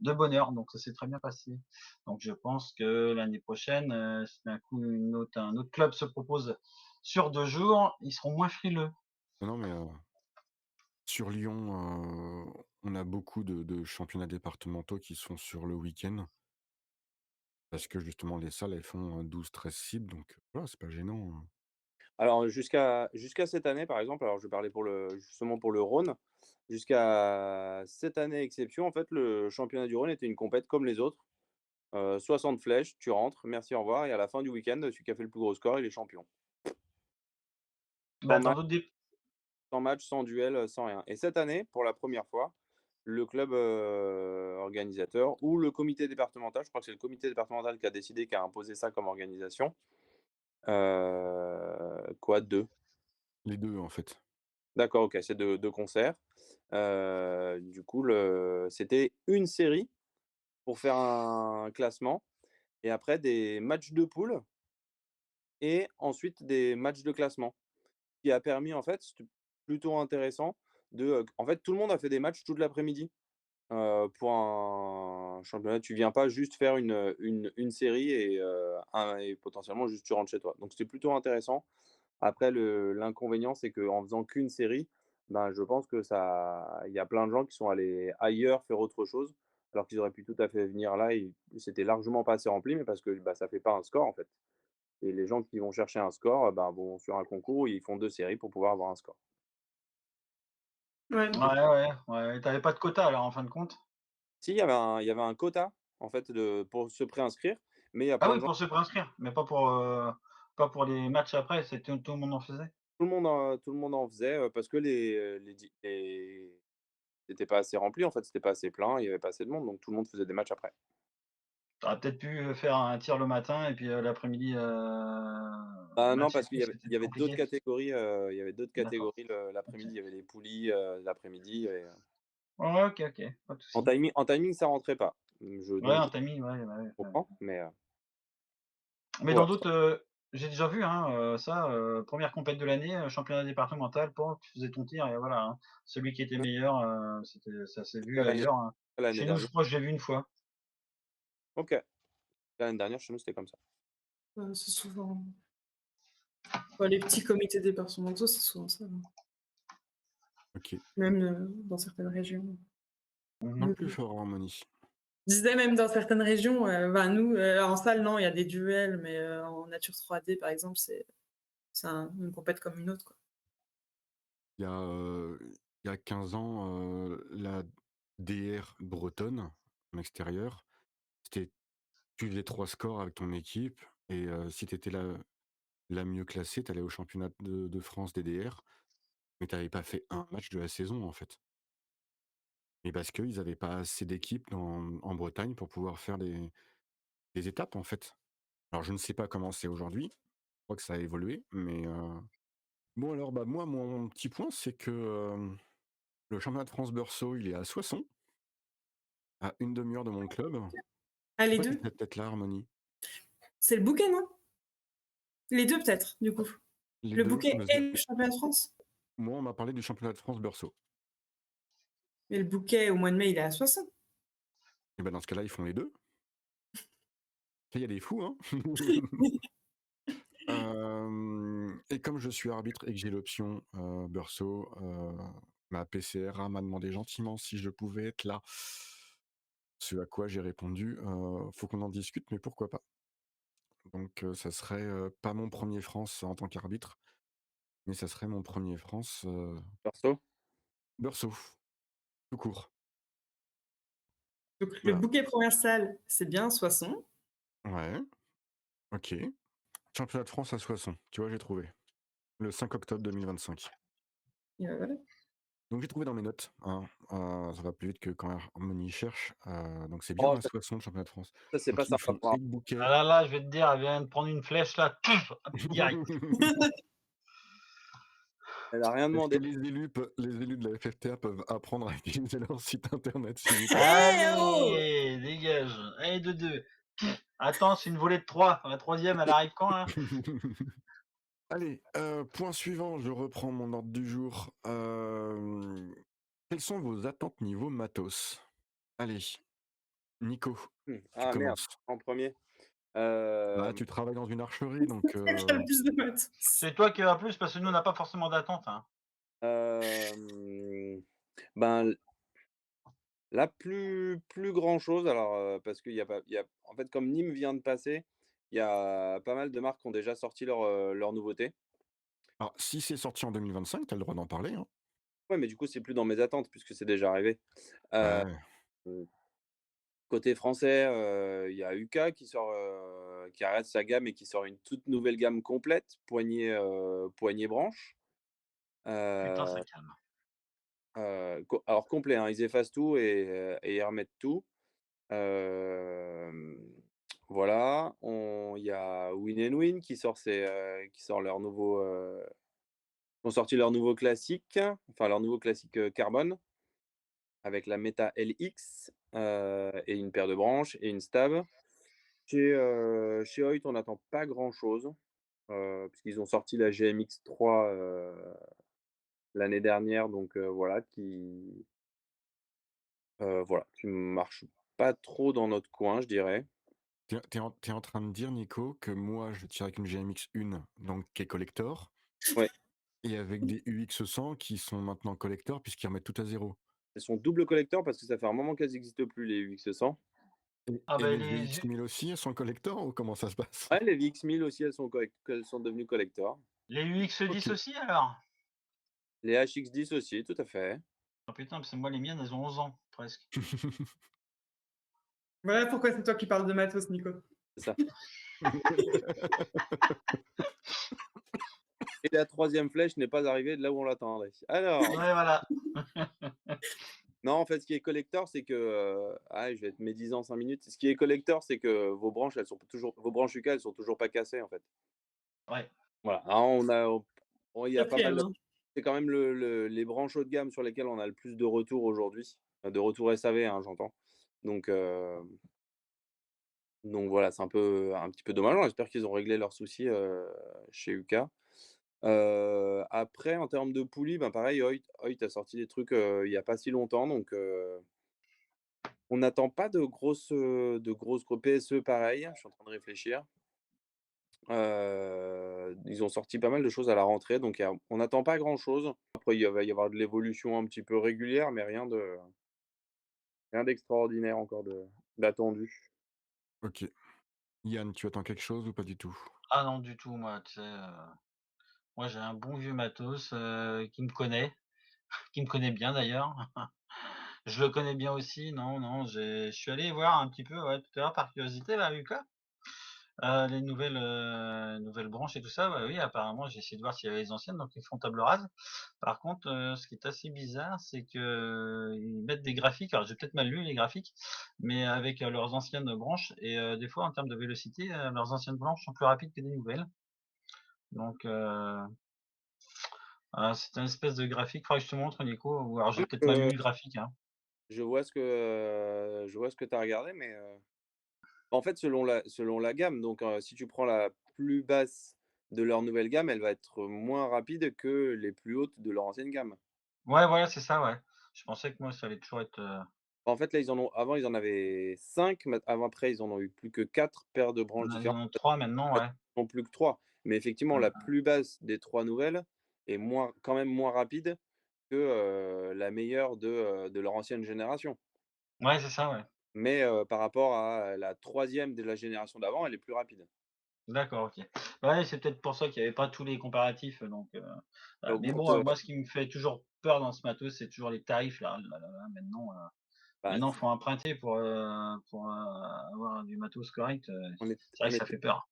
de bonne heure, donc ça s'est très bien passé. Donc je pense que l'année prochaine, si d'un coup un autre club se propose sur 2 jours, ils seront moins frileux. Non, mais sur Lyon, on a beaucoup de championnats départementaux qui sont sur le week-end parce que justement les salles, elles font 12-13 cibles, donc voilà, c'est pas gênant, hein. Alors jusqu'à cette année, par exemple, alors je parlais justement pour le Rhône, jusqu'à cette année exception, en fait, le championnat du Rhône était une compète comme les autres. 60 flèches, tu rentres, merci, au revoir et à la fin du week-end, celui qui a fait le plus gros score, il est champion. Bah, Sans dans match d'autres dé sans match, sans duel, sans rien et cette année, pour la première fois, le club, organisateur ou le comité départemental, je crois que c'est le comité départemental qui a décidé, qui a imposé ça comme organisation. Quoi? 2. Les 2 en fait. D'accord, OK, c'est 2 concerts. Du coup, c'était une série pour faire un classement et après des matchs de poule et ensuite des matchs de classement. Qui a permis en fait, c'était plutôt intéressant en fait, tout le monde a fait des matchs toute l'après-midi, pour un championnat. Tu viens pas juste faire une série et potentiellement juste tu rentres chez toi. Donc c'était plutôt intéressant. Après l'inconvénient, c'est qu'en faisant qu'une série, ben, je pense que ça il y a plein de gens qui sont allés ailleurs faire autre chose, alors qu'ils auraient pu tout à fait venir là et c'était largement pas assez rempli, mais parce que, bah, ça fait pas un score, en fait et les gens qui vont chercher un score, ben, vont sur un concours où ils font 2 séries pour pouvoir avoir un score. Ouais. OK. ouais, tu pas de quota alors en fin de compte? Si, il y avait un quota, en fait, pour se préinscrire, mais il y a Ah plein oui, de gens, pour se préinscrire, mais pas pour les matchs après, tout le monde en faisait? tout le monde en faisait, parce que c'était pas assez rempli, en fait, c'était pas assez plein, il y avait pas assez de monde, donc tout le monde faisait des matchs après. Tu aurais peut-être pu, faire un tir le matin et puis, l'après-midi, Bah, non, match et parce qu'il tout, y avait c'était il y plus avait d'autres compliqué? catégories, il y avait d'autres D'accord, catégories OK. l'après-midi, il y avait les poulies, l'après-midi et Ouais, OK, OK, pas de souci. en timing, ça rentrait pas. Ouais, Donc un je timing, ouais, ouais, ouais. comprends, mais Mais dans ouais. d'autres, j'ai déjà vu, hein, ça, 1re compète de l'année, championnat départemental, pan, tu faisais ton tir et voilà, hein. Celui qui était meilleur, ça s'est vu L'année ailleurs, hein. l'année Chez nous, je dernière. crois que je l'ai vu une fois. OK. L'année dernière, chez nous, c'était comme ça. C'est souvent les petits comités départementaux, c'est souvent ça, hein. OK. Même, dans certaines régions. Mmh. Un Nous plus fort, Harmonie. je disais même dans certaines régions, ben nous, en salle, non, il y a des duels, mais, en nature 3D, par exemple, c'est une compète comme une autre, quoi. Il y a, il y a 15 ans, la DR bretonne, en extérieur, c'était tu faisais 3 scores avec ton équipe et si tu étais la mieux classée, tu allais au championnat de France des DR, mais tu avais pas fait un match de la saison, en fait. Mais parce qu'ils avaient pas assez d'équipes en Bretagne pour pouvoir faire des étapes, en fait. Alors je ne sais pas comment c'est aujourd'hui, je crois que ça a évolué, mais bon alors, bah, moi, mon petit point, c'est que, le championnat de France Beursault, il est à Soissons, à une demi heure de mon club. Ah, Je sais les pas si 2? tu peut-être là, Harmonie? C'est le bouquet, non? Les 2 peut-être, du coup? Les Le 2, bouquet bah, et le championnat de France? moi, on m'a parlé du championnat de France Beursault Mais le bouquet, au mois de mai, il est à 60. et bah, dans ce cas-là, ils font les 2. Il y a des fous, hein? Et comme je suis arbitre et que j'ai l'option, Beursault, ma PCRA m'a demandé gentiment si je pouvais être là. Ce à quoi j'ai répondu, «Faut qu'on en discute, mais pourquoi pas?» Donc ça serait, pas mon premier France en tant qu'arbitre, mais ça serait mon premier France, Perso? Beursault, tout court. Donc le Voilà. bouquet première salle, c'est bien Soissons. Ouais, OK. Championnat de France à Soissons, tu vois, j'ai trouvé. Le 5 octobre 2025. Et voilà. Donc j'ai trouvé dans mes notes, hein, ça va plus vite que quand Harmonie cherche, donc c'est bien Oh, à Soissons, le championnat de France. ça, c'est pas Donc ils sympa font pour un. et le bouquet. Ah là, je vais te dire, elle vient de prendre une flèche là, pouf, hop, direct. Elle a rien Est-ce que demandé. les élus de la FFTA peuvent apprendre à utiliser leur site internet, s'il vous plaît? Oh! Allez, dégage. Allez, de 2. Attends, c'est une volée de 3. La troisième, elle arrive quand là? Allez, point suivant, je reprends mon ordre du jour. Quelles sont vos attentes niveau matos? Allez, Nico, tu Ah merde, commences. en premier. Bah, tu travailles dans une archerie, donc C'est toi qui as le plus de maths. C'est toi qui as plus parce que nous, on n'a pas forcément d'attente. Hein. Ben, là, plus grand-chose. Alors, parce qu'il y a pas il y a en fait, comme Nîmes vient de passer, il y a pas mal de marques qui ont déjà sorti leurs nouveautés. alors si c'est sorti en 2025, tu as le droit d'en parler, hein. Ouais, mais du coup, c'est plus dans mes attentes puisque c'est déjà arrivé. Heu, Ouais. Côté français, il y a UCA qui arrête sa gamme et qui sort une toute nouvelle gamme complète, poignée branche. Putain, ça Heu calme. alors complet, hein, ils effacent tout et ils remettent tout. Hem, voilà, il y a Win Win qui sort leur nouveau, ont sorti leur nouveau classique, enfin leur nouveau classique, carbone avec la Meta LX, et une paire de branches et une stab. Chez Hoyt, on n'attend pas grand-chose, puisqu'ils ont sorti la GMX3, l'année dernière, donc voilà, qui marche pas trop dans notre coin, je dirais. T'es en train de dire, Nico, que moi, je tire avec une GMX1, donc qui est collector, Ouais, et avec des UX100 qui sont maintenant collector puisqu'ils remettent tout à zéro. elles sont double collector parce que ça fait un moment qu'elles n'existent plus, les UX100. Ah Et ben les les... VX1000 aussi, elles sont collector ou comment ça se passe? Ouais, les VX1000 aussi, elles sont devenues collector. les UX10 Ok. aussi alors? Les HX10 aussi, tout à fait. Oh putain, parce que moi, les miennes, elles ont 11 ans, presque. Voilà pourquoi c'est toi qui parles de matos, Nico. C'est ça. Et la troisième flèche n'est pas arrivée de là où on l'attendait. Alors, Ouais, voilà. non, en fait, ce qui est collector, c'est que, je vais être médisant 5 minutes. Ce qui est collector, c'est que vos branches UCA, elles sont toujours pas cassées, en fait. Ouais. Voilà. Alors il y a pas mal Quatrième, hein. c'est quand même les branches haut de gamme sur lesquelles on a le plus de retours aujourd'hui, de retours SAV, hein, j'entends. Donc voilà, c'est un petit peu dommage. J'espère qu'ils ont réglé leurs soucis, chez UCA. Après en termes de poulies, ben, pareil, Hoyt a sorti des trucs, il y a pas si longtemps, donc on n'attend pas de grosses PSE pareil, je suis en train de réfléchir. Ils ont sorti pas mal de choses à la rentrée, donc on n'attend pas grand-chose. Après, il va y avoir de l'évolution un petit peu régulière, mais rien d'extraordinaire encore d'attendu. Ok. Yann, tu attends quelque chose ou pas du tout? Ah non, du tout, moi, tu sais, moi, j'ai un bon vieux matos qui me connaît, qui me connaît bien d'ailleurs. Je le connais bien aussi, non, non, je suis allé voir un petit peu, ouais, tout à l'heure par curiosité, là, Lucas. Les nouvelles branches et tout ça, bah, oui, apparemment, j'ai essayé de voir s'il y avait les anciennes, donc ils font table rase. Par contre, ce qui est assez bizarre, c'est que ils mettent des graphiques, alors j'ai peut-être mal lu les graphiques, mais avec, leurs anciennes branches et des fois en termes de vélocité, leurs anciennes branches sont plus rapides que des nouvelles. Donc c'est un espèce de graphique, faudrait que je te montre Nico, ou alors j'ai peut-être mal lu Heu, le graphique, hein. je vois ce que tu as regardé, mais en fait, selon la gamme, donc si tu prends la plus basse de leur nouvelle gamme, elle va être moins rapide que les plus hautes de leur ancienne gamme. Ouais, voilà, c'est ça, ouais. Je pensais que moi ça allait toujours être, En fait, là, avant, ils en avaient 5. Après, ils en ont eu plus que 4 paires de branches ils différentes. en ont 3 maintenant, ouais. Ils en ont plus que 3. Mais effectivement, la Mmh. plus basse des 3 nouvelles est quand même moins rapide que, la meilleure de leur ancienne génération. Ouais, c'est ça, ouais. Mais, par rapport à la troisième de la génération d'avant, elle est plus rapide. D'accord, OK. Ouais, c'est peut-être pour ça qu'il y avait pas tous les comparatifs, donc Ça voilà. Mais augmente, bon, moi, ce qui me fait toujours peur dans ce matos, c'est toujours les tarifs là. Oh là là là, maintenant, Bah, Maintenant, faut emprunter pour avoir du matos correct. on est C'est vrai on que ça était fait peur.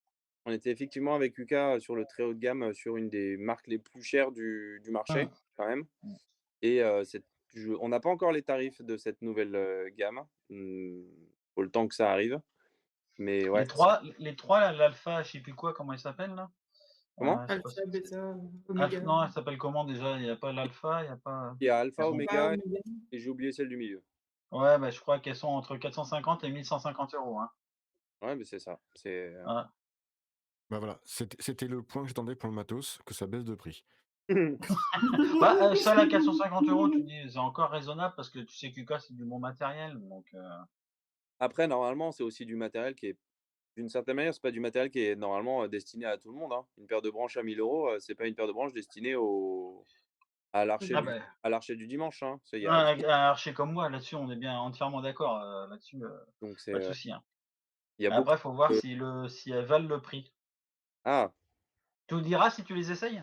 on était effectivement avec Lucas, sur le très haut de gamme, sur une des marques les plus chères du marché, Mmh. quand même. Mmh. Et on n'a pas encore les tarifs de cette nouvelle, gamme. Faut le temps que ça arrive. Mais ouais, Les 3 là, l'alpha, je sais plus quoi, comment il s'appelle là? comment? Je sais pas Alpha, si c'est bêta, oméga, non, elle s'appelle comment déjà? Il y a pas l'alpha, il y a pas Il y a elles Alpha, sont alpha, Oméga oméga. et j'ai oublié celle du milieu. ouais, bah, je crois qu'elles sont entre 450 et 1 150 €, hein. Ouais, mais c'est ça. Voilà. Bah voilà, c'était le point que j'attendais pour le matos, que ça baisse de prix. Bah, celle à 450 €, tu dis, c'est encore raisonnable parce que tu sais qu'UCA, c'est du bon matériel, donc Après, normalement, c'est aussi du matériel qui est d'une certaine manière, c'est pas du matériel qui est normalement, destiné à tout le monde, hein. Une paire de branches à 1 000 €, c'est pas une paire de branches destinée à l'archer ah du bah, à l'archer du dimanche, hein. Ça, y un a archer comme moi, là-dessus, on est bien entièrement d'accord, là-dessus, donc pas de souci, hein. il y a beaucoup Après, faut voir de si elles valent le prix. ah, Tu nous diras si tu les essayes?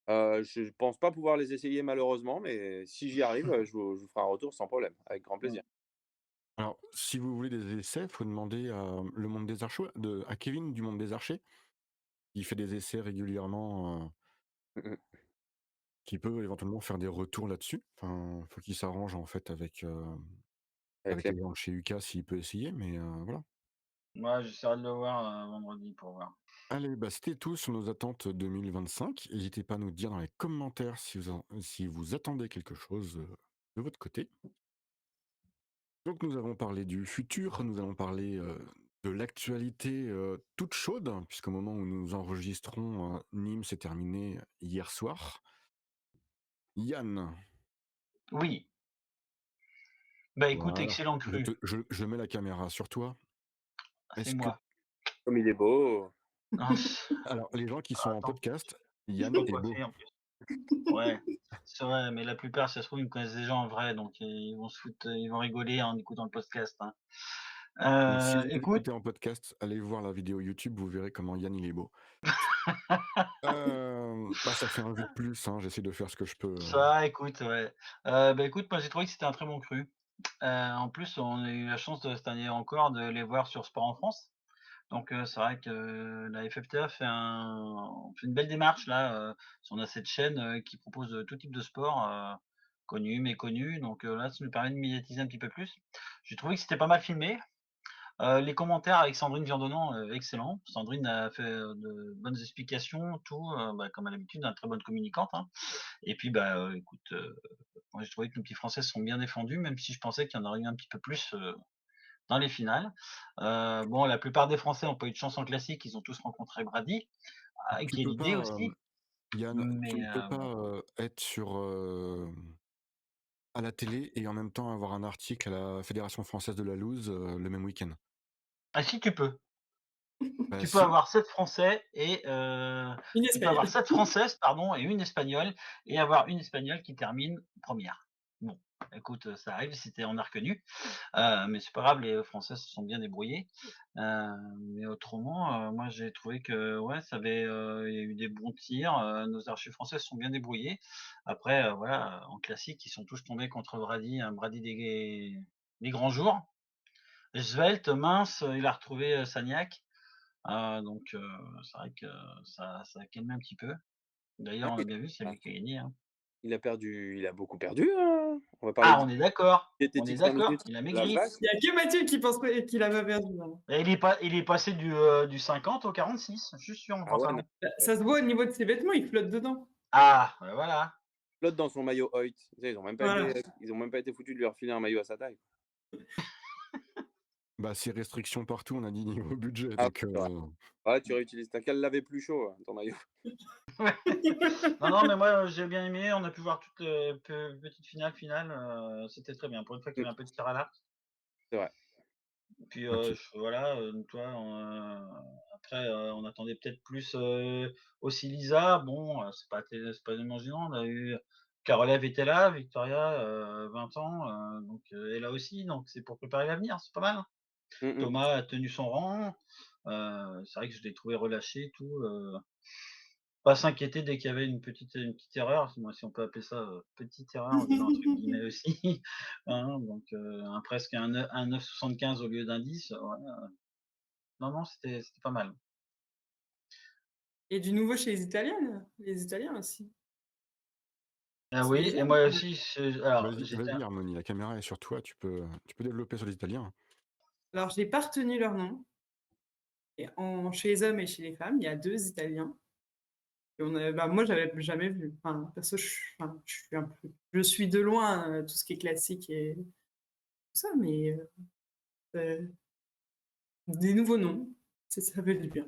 je pense pas pouvoir les essayer malheureusement, mais si j'y arrive, je vous ferai un retour sans problème, avec grand Mmh. plaisir. Alors, si vous voulez des essais, faut demander à le Monde des Archers, à Kevin du Monde des Archers. Il fait des essais régulièrement, Mmh mh. qui peut éventuellement faire des retours là-dessus. Enfin, faut qu'il s'arrange en fait Avec avec les les gens de chez Uka s'il peut essayer, mais voilà. Ouais, j'essaierai de le voir, vendredi pour voir. Allez, bah, c'était tout sur nos attentes 2025. N'hésitez pas à nous dire dans les commentaires si vous attendez quelque chose, de votre côté. Donc nous avons parlé du futur, nous allons parler, de l'actualité, toute chaude, hein, puisqu'au moment où nous enregistrons, Nîmes s'est terminé hier soir. Yann, Oui, bah, écoute, voilà, excellent cru, je mets la caméra sur toi. c'est Est-ce que moi. comme il est beau. Ah, alors les gens qui sont en attends, podcast, je suis Yann pas est beau. coiffé en plus. Ouais, c'est vrai, mais la plupart, ça se trouve, ils me connaissent déjà en vrai, donc ils vont se foutre, ils vont rigoler en écoutant le podcast, hein. Donc si vous Écoute, écoutez en podcast, allez voir la vidéo YouTube, vous verrez comment Yann il est beau. Bah, ça fait un vue de plus, hein, j'essaie de faire ce que je peux, ça, écoute, ouais. Bah, écoute, moi, j'ai trouvé que c'était un très bon cru. En plus, on a eu la chance de cette année encore de les voir sur Sport en France. Donc, c'est vrai que la FFTA fait une belle démarche là, on a cette chaîne, qui propose, tout type de sport, connus, méconnus, donc, là, ça nous permet de médiatiser un petit peu plus. J'ai trouvé que c'était pas mal filmé. Les commentaires avec Sandrine Viandonnant, excellents. Sandrine a fait, de bonnes explications, tout, bah, comme à l'habitude, hein, très bonne communicante, hein. Et puis, bah, écoute, moi j'ai trouvé que nos petits Français se sont bien défendus, même si je pensais qu'il y en aurait eu un petit peu plus, dans les finales. Bon, la plupart des Français n'ont pas eu de chance en classique, ils ont tous rencontré Brady, tu qui est peux l'idée pas, aussi, Yann, tu mais ne peux bon. pas, être à la télé et en même temps avoir un article à la Fédération française de la loose, le même week-end. Ah si, tu peux. Bah Tu peux si, avoir 7 Français et Une tu peux avoir espagnole. 7 Françaises, pardon, et une Espagnole et avoir une Espagnole qui termine première. Bon, écoute, ça arrive, c'était on a reconnu, mais c'est pas grave, les Français se sont bien débrouillés. Mais autrement, moi j'ai trouvé que ouais, il y a eu des bons tirs, nos archers français se sont bien débrouillés. Après, voilà, en classique, ils sont tous tombés contre Brady, un Brady des grands jours. Svelte, mince, il a retrouvé, Sagnac. Donc c'est vrai que ça a calmé un petit peu. D'ailleurs, Ouais, on a bien vu, c'est ah, lui qui a gagné, hein. il a beaucoup perdu, hein. On va parler Ah, on est diététique 5 d'accord, minutes. il a maigri. L'Alsace. Il y a que Mathieu qui pense pas qu'il a pas perdu, non. Et il est passé du 50 au 46, je suis sûr en Ah ouais, non, pantalon. Bah, ça se voit au niveau de ses vêtements, il flotte dedans. Ah, bah, voilà. L'autre dans son maillot Hoyt. Tu sais, Voilà. ils ont même pas été foutus de lui refiler un maillot à sa taille. bah, c'est restrictions partout, on a dit niveau budget, Ah, donc c'est vrai. Ouais, tu réutilises. Tu qu'à le laver plus chaud, ton maillot. Ouais. Non, non, mais moi, j'ai bien aimé, on a pu voir toutes les petites finales, c'était très bien. Pour une fois qu'il y Mmh, avait un peu de tir à l'arc. c'est vrai. Puis, OK. voilà, toi, après, on attendait peut-être plus, aussi Lisa. Bon, c'est pas tellement gênant. On a eu Caroline était là, Victoria, 20 ans, donc est là aussi, donc c'est pour préparer l'avenir, c'est pas mal, hein. Mmh mh. Thomas a tenu son rang, c'est vrai que je l'ai trouvé relâché et tout, pas s'inquiéter dès qu'il y avait une petite erreur, moi, si on peut appeler ça petite erreur, en disant entre guillemets aussi. Hein, donc presque un 9,75 au lieu d'un 10. Voilà. Non, c'était pas mal. Et du nouveau chez les Italiens aussi. Ah C'est oui, des et jeunes. moi aussi, alors Vas-y, Harmonie, la caméra est sur toi, tu peux développer sur les Italiens. Alors, j'ai pas retenu leur nom. Et chez les hommes et chez les femmes, il y a 2 Italiens. Et moi, j'avais jamais vu. Enfin, perso, je suis de loin tout ce qui est classique et tout ça, mais des nouveaux noms, ça fait du bien.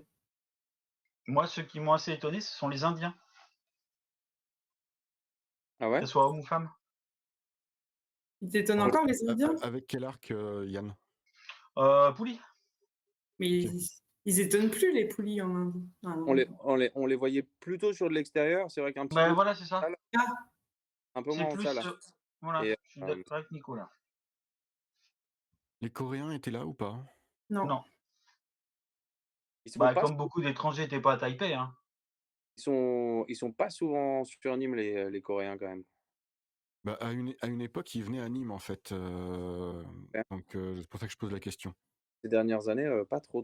moi, ceux qui m'ont assez étonné, ce sont les Indiens, Ah ouais? qu'elles soient hommes ou femmes. Ils t'étonnent Alors, encore, les Indiens? avec quel arc, Yann? Poulie. Mais Ok. ils étonnent plus, les poulies en Inde. On les voyait plutôt sur de l'extérieur, c'est vrai qu'un petit Ben peu voilà, c'est ça. salle, Ah, un peu C'est moins en plus, salle. voilà, Et je suis d'accord avec Nico là. Les Coréens étaient là ou pas? non. Non, ils sont bah pas comme beaucoup d'étrangers n'étaient pas à Taipei, hein. ils sont pas souvent sur Nîmes les Coréens quand même. Bah, à une époque, ils venaient à Nîmes, en fait, Ouais. donc c'est pour ça que je pose la question. Ces dernières années, pas trop.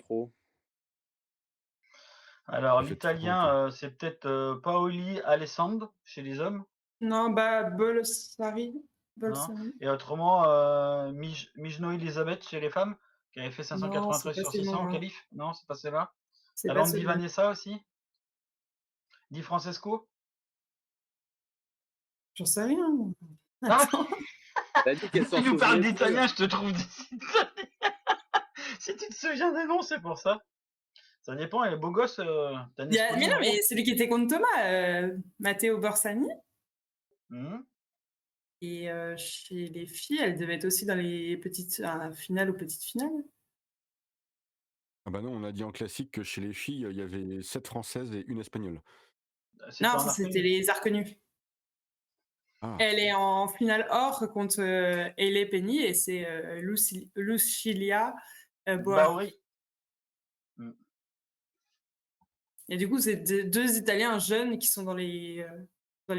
Alors Ça fait trop longtemps. l'italien, c'est peut-être Paoli Alessandro chez les hommes, Non, Bolsari. hein. Bolsari. Et autrement, Mijno Elisabeth chez les femmes, qui avait fait Non, c'est 593 pas sur ces 600 en noms-là. qualif. Non, c'est pas celle-là. C'est pas Alande Di celui-là. Vanessa aussi. Di Francesco. J'en sais rien. Ah, Attends. Tu as dit qu'elle tu s'en nous parles souvenait plus. d'italien, je te trouve des si tu te souviens des noms, c'est pour ça. Ça dépend, et les beaux gosses, t'as Mais Nespoli non, en haut. mais celui qui était contre Thomas, Matteo Borsani. Mhm. Et chez les filles, elle devait être aussi dans les finales ou petites finales. Ah bah non, on a dit en classique que chez les filles, il y avait 7 Françaises et 1 Espagnole. C'était Non, en ça c'était arc. les Arconnues. Ah, Elle est en finale or contre Hailey Penny et c'est Lucilia Boari. Baori. Mm. Et du coup, c'est deux Italiens jeunes qui sont dans les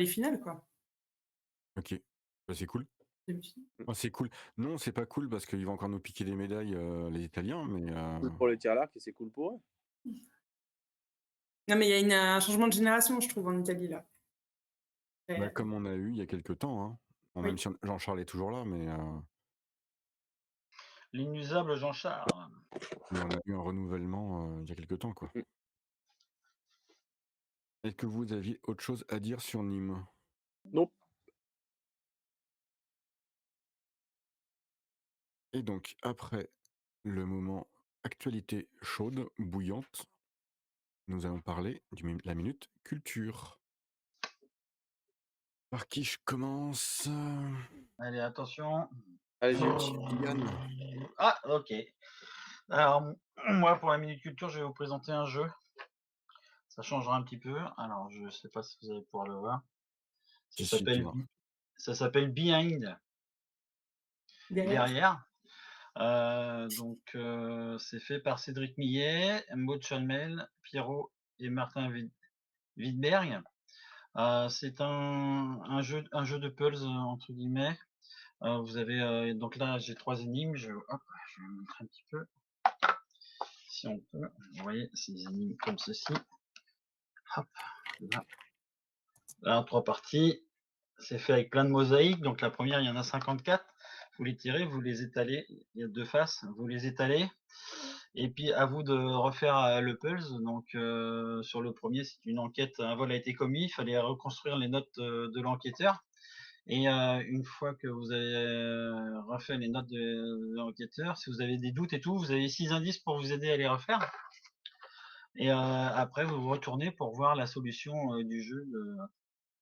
finales, quoi. ok. Bah, c'est cool. Demi-finale. Oh, c'est cool. Non, c'est pas cool parce qu'ils vont encore nous piquer des médailles, les Italiens, mais Cool pour les tir à l'arc et c'est cool pour eux. Non, mais il y a un changement de génération, je trouve, en Italie, là. bah, comme on a eu il y a quelques temps, hein. Bon, Oui. même si Jean-Charles est toujours là, mais L'inusable Jean-Charles. on a eu un renouvellement, il y a quelques temps, quoi. Mm. Est-ce que vous aviez autre chose à dire sur Nîmes? Non. Et donc, après le moment actualité chaude, bouillante, nous allons parler de la minute culture. Par qui je commence? Allez, attention. Allez-y. Yann. Ah, ok. Alors, moi, pour la minute culture, je vais vous présenter un jeu. Ça changera un petit peu. Alors, je sais pas si vous allez pouvoir le voir. Ça Si, tu s'appelle vois. Behind. Derrière. Donc, c'est fait par Cédric Millet, Maud Chalmel, Pierrot et Martin Wittberg. C'est un jeu de puzzle entre guillemets. Vous avez donc là j'ai 3 énigmes. Je vais vous montrer un petit peu si on peut. Vous voyez, c'est des énigmes comme ceci. Hop, là. Là, 3 parties. C'est fait avec plein de mosaïques. Donc la première, il y en a 54. Vous les tirez, vous les étalez. Il y a 2 faces. Vous les étalez. Et puis à vous de refaire le puzzle. Donc sur le premier, c'est une enquête, un vol a été commis. Il fallait reconstruire les notes de l'enquêteur. Et une fois que vous avez refait les notes de l'enquêteur, si vous avez des doutes et tout, vous avez 6 indices pour vous aider à les refaire. Et après, vous vous retournez pour voir la solution du jeu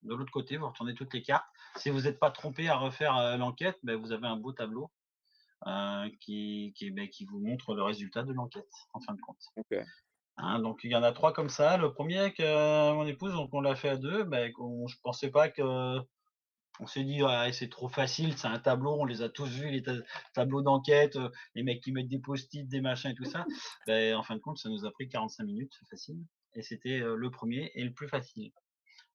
de l'autre côté. Vous retournez toutes les cartes. Si vous n'êtes pas trompé à refaire l'enquête, ben, vous avez un beau tableau qui vous montre le résultat de l'enquête, en fin de compte. Ok. Hein, donc il y en a 3 comme ça. Le premier avec mon épouse, donc on l'a fait à 2. Ben, je pensais pas que on s'est dit ouais, c'est trop facile, c'est un tableau, on les a tous vus, les tableaux d'enquête, les mecs qui mettent des post-it, des machins et tout ça. Ben, en fin de compte, ça nous a pris 45 minutes, c'est facile. et c'était le premier et le plus facile.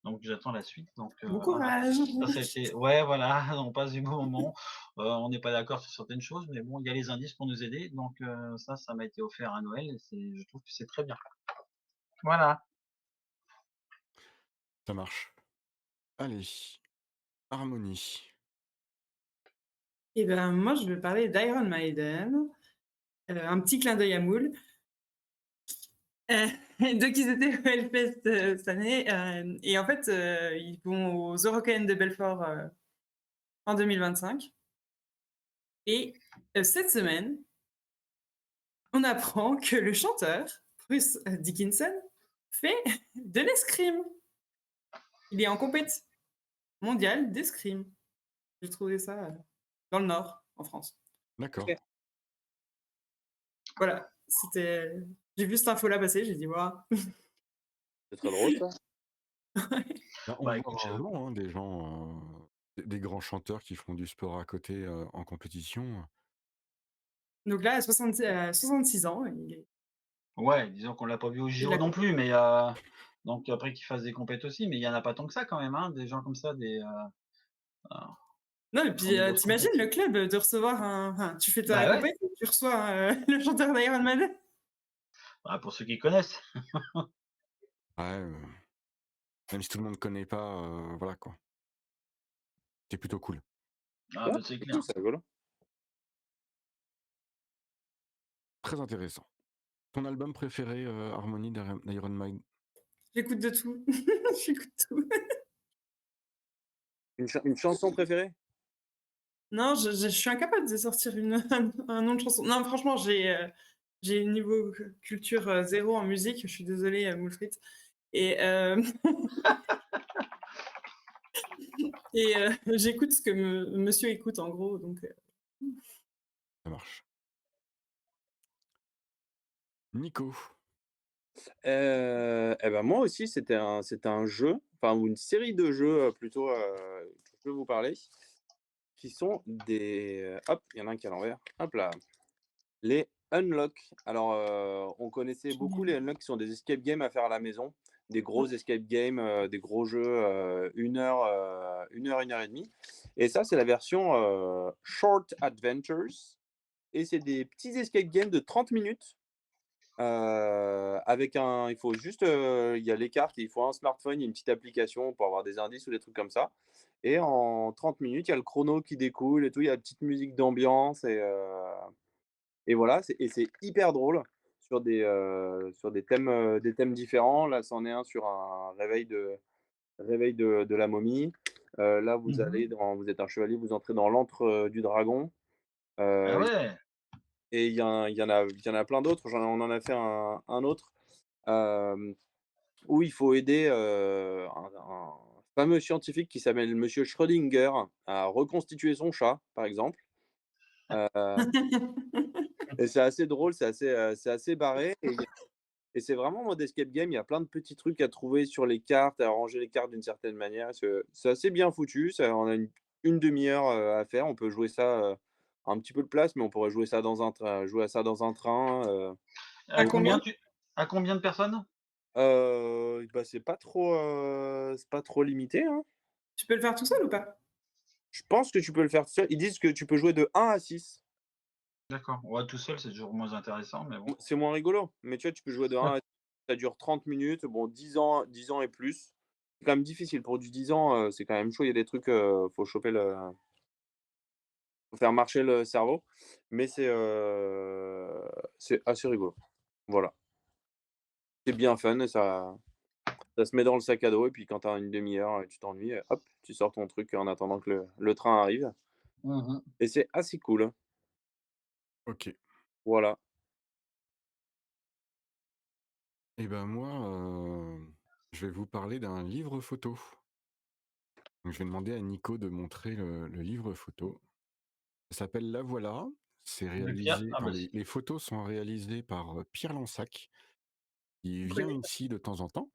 Donc j'attends la suite. Donc Bon voilà. courage. Ça a été ouais, voilà, on passe du bon moment. On n'est pas d'accord sur certaines choses, mais bon, il y a les indices pour nous aider. Donc ça m'a été offert à Noël et je trouve que c'est très bien. Voilà. Ça marche. Allez, Harmonie. Et ben moi, je vais parler d'Iron Maiden. Un petit clin d'œil à Moule. Euh, donc ils étaient au Hellfest cette année et en fait ils vont aux Eurocaines de Belfort en 2025 et cette semaine on apprend que le chanteur Bruce Dickinson fait de l'escrime. Il est en compétition mondiale d'escrime. J'ai trouvé ça dans le Nord en France. D'accord. Ok. Voilà, j'ai vu cette info là passer, j'ai dit waouh. C'est très drôle, ça. Bah, on Bah, voit écoute, rarement des gens, des grands chanteurs qui font du sport à côté en compétition. Donc là à 66 ans, ouais, disons qu'on l'a pas vu au il JO l'a non compris. plus, mais donc après qu'il fasse des compètes aussi, mais il y en a pas tant que ça quand même, hein, des gens comme ça, euh, Non, et qui font puis des grosses t'imagines compètes. le club de recevoir tu fais ta Bah ouais, compète, tu reçois le chanteur d'Iron Maiden. bah, pour ceux qui connaissent. Ouais, même si tout le monde connaît pas, voilà quoi. C'est plutôt cool. Ah Ouais, bah c'est c'est clair. cool, c'est rigolo. Très intéressant. Ton album préféré, Harmonie d'Iron Maiden? J'écoute de tout. J'écoute tout. Une chanson préférée? Non, je suis incapable de sortir un nom de chanson. Non, franchement, j'ai niveau culture zéro en musique. Je suis désolée, Moulfrit. Et, j'écoute ce que monsieur écoute, en gros. Donc, Ça marche. Nico? Et ben, moi aussi, c'était un jeu, enfin, ou une série de jeux, plutôt, que je peux vous parler, qui sont des, hop, il y en a un qui est à l'envers, hop là, les Unlock. Alors, on connaissait je beaucoup n'ai- les Unlock qui sont des escape games à faire à la maison, des gros non. escape games, des gros jeux, 1 heure, 1 heure, 1 heure et demie. Et ça, c'est la version, Short Adventures et c'est des petits escape games de 30 minutes. Avec il faut juste, il y a les cartes et il faut un smartphone, il y a une petite application pour avoir des indices ou des trucs comme ça et en 30 minutes, il y a le chrono qui découle et tout, il y a la petite musique d'ambiance et voilà, c'est hyper drôle sur des thèmes différents. Là, c'en est un sur un réveil de la momie. Là, Mhm. vous êtes un chevalier, vous entrez dans l'antre, du dragon. Ah Heu ouais. et il y en a plein d'autres. On en a fait un autre, hem, où il faut aider, un fameux scientifique qui s'appelle monsieur Schrödinger à reconstituer son chat, par exemple. Heu et c'est assez drôle, c'est assez barré et c'est vraiment en mode escape game. Il y a plein de petits trucs à trouver sur les cartes, à ranger les cartes d'une certaine manière. C'est assez bien foutu. On a une demi-heure à faire. On peut jouer ça un petit peu de place, mais on pourrait jouer ça dans un train, jouer à ça dans un train. À combien? À combien de personnes? Bah, c'est pas trop limité, hein. Tu peux le faire tout seul ou pas? Je pense que tu peux le faire tout seul. Ils disent que tu peux jouer de 1 à 6. D'accord. Ouais, tout seul, c'est toujours moins intéressant, mais bon. C'est moins rigolo, mais tu vois, tu peux jouer de 1 à 6. Ça dure 30 minutes, bon 10 ans et plus. C'est quand même difficile pour du 10 ans, c'est quand même chaud. Il y a des trucs, faut faire marcher le cerveau, mais c'est assez rigolo. Voilà. C'est bien fun et ça se met dans le sac à dos et puis quand tu as une demi heure, tu t'ennuies, hop, tu sors ton truc en attendant que le train arrive Mhm. et c'est assez cool. OK. Voilà. Et ben moi, je vais vous parler d'un livre photo. Donc je vais demander à Nico de montrer le livre photo. Ça s'appelle La Voilà. C'est De Pierre. réalisé Ah enfin bah les photos sont réalisées par, Pierre Lansac, qui On vient connaît. ici de temps en temps.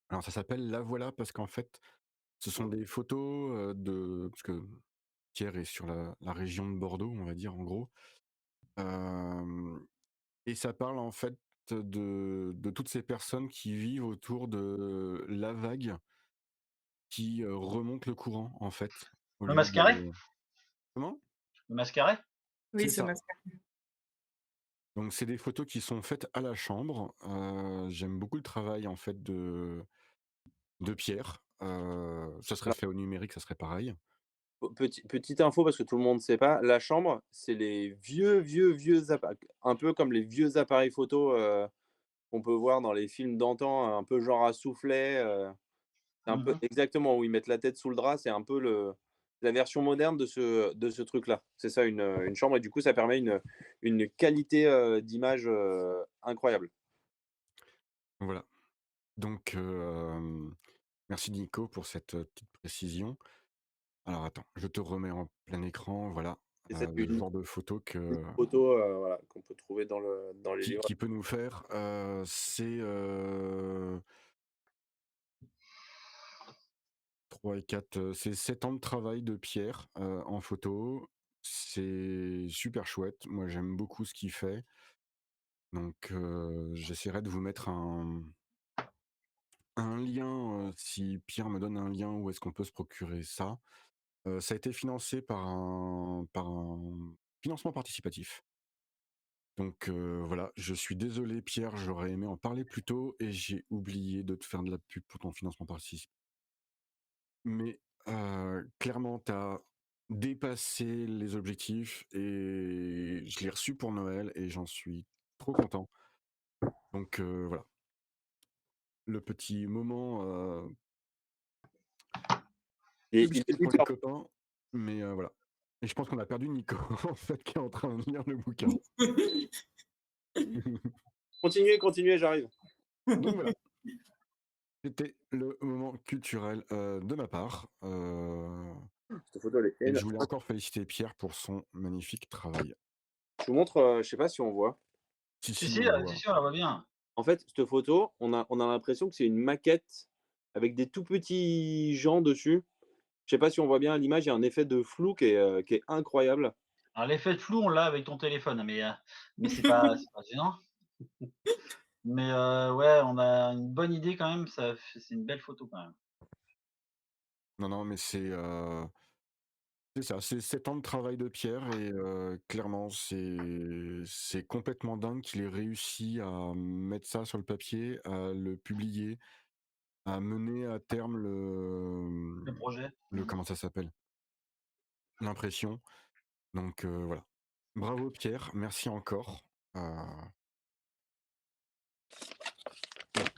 Alors ça s'appelle La Voilà parce qu'en fait, ce sont des photos, parce que Pierre est sur la région de Bordeaux, on va dire en gros. Hem Et ça parle en fait de toutes ces personnes qui vivent autour de la vague qui, remonte le courant, en fait, au Le lieu mascaré? de comment? Le mascaré? Oui, C'est c'est ça. masqué. Donc c'est des photos qui sont faites à la chambre. J'aime beaucoup le travail, en fait, de Pierre. Ça serait Alors, fait au numérique, ça serait pareil. petite info parce que tout le monde ne sait pas, la chambre, c'est les vieux un peu comme les vieux appareils photo, qu'on peut voir dans les films d'antan, un peu genre à soufflet, c'est un peu Mmh. exactement où ils mettent la tête sous le drap, c'est un peu la version moderne de ce truc-là. C'est ça une chambre et du coup ça permet une qualité, d'image, incroyable. Voilà. Donc merci Nico pour cette, petite précision. Alors attends, je te remets en plein écran, voilà, Et c'est le genre de photo une que photo, voilà, qu'on peut trouver dans les livres. qui peut nous faire, c'est, 3 et 4, c'est 7 ans de travail de Pierre, en photo. C'est super chouette. Moi, j'aime beaucoup ce qu'il fait. Donc, j'essaierai de vous mettre un lien, si Pierre me donne un lien où est-ce qu'on peut se procurer ça. Ça a été financé par un financement participatif. Donc, voilà, je suis désolé Pierre, j'aurais aimé en parler plus tôt et j'ai oublié de te faire de la pub pour ton financement participatif. Mais, clairement, tu as dépassé les objectifs et je l'ai reçu pour Noël et j'en suis trop content. Donc, voilà, le petit moment, Il est publicité pour les hyper copains, mais, voilà. Et je pense qu'on a perdu Nico, en fait, qui est en train de lire le bouquin. continuez, continuez, j'arrive. Donc voilà, c'était le moment culturel, de ma part, Cette photo, elle est et je énorme. voulais encore féliciter Pierre pour son magnifique travail. Je vous montre, je sais pas si on voit. Si, Si, si, si, on si, voit. si, on la voit bien. En fait, cette photo, on a l'impression que c'est une maquette avec des tout petits gens dessus. Je sais pas si on voit bien à l'image, il y a un effet de flou qui est incroyable. Alors l'effet de flou, on l'a avec ton téléphone, mais c'est pas gênant. Mais ouais, on a une bonne idée quand même, ça f c'est une belle photo quand même. Non, non, mais c'est ça, c'est 7 ans de travail de Pierre et clairement, c'est complètement dingue qu'il ait réussi à mettre ça sur le papier, à le publier, à mener à terme Le projet. le comment ça s'appelle? L'impression. Donc voilà. Bravo Pierre, merci encore. Heu, voilà.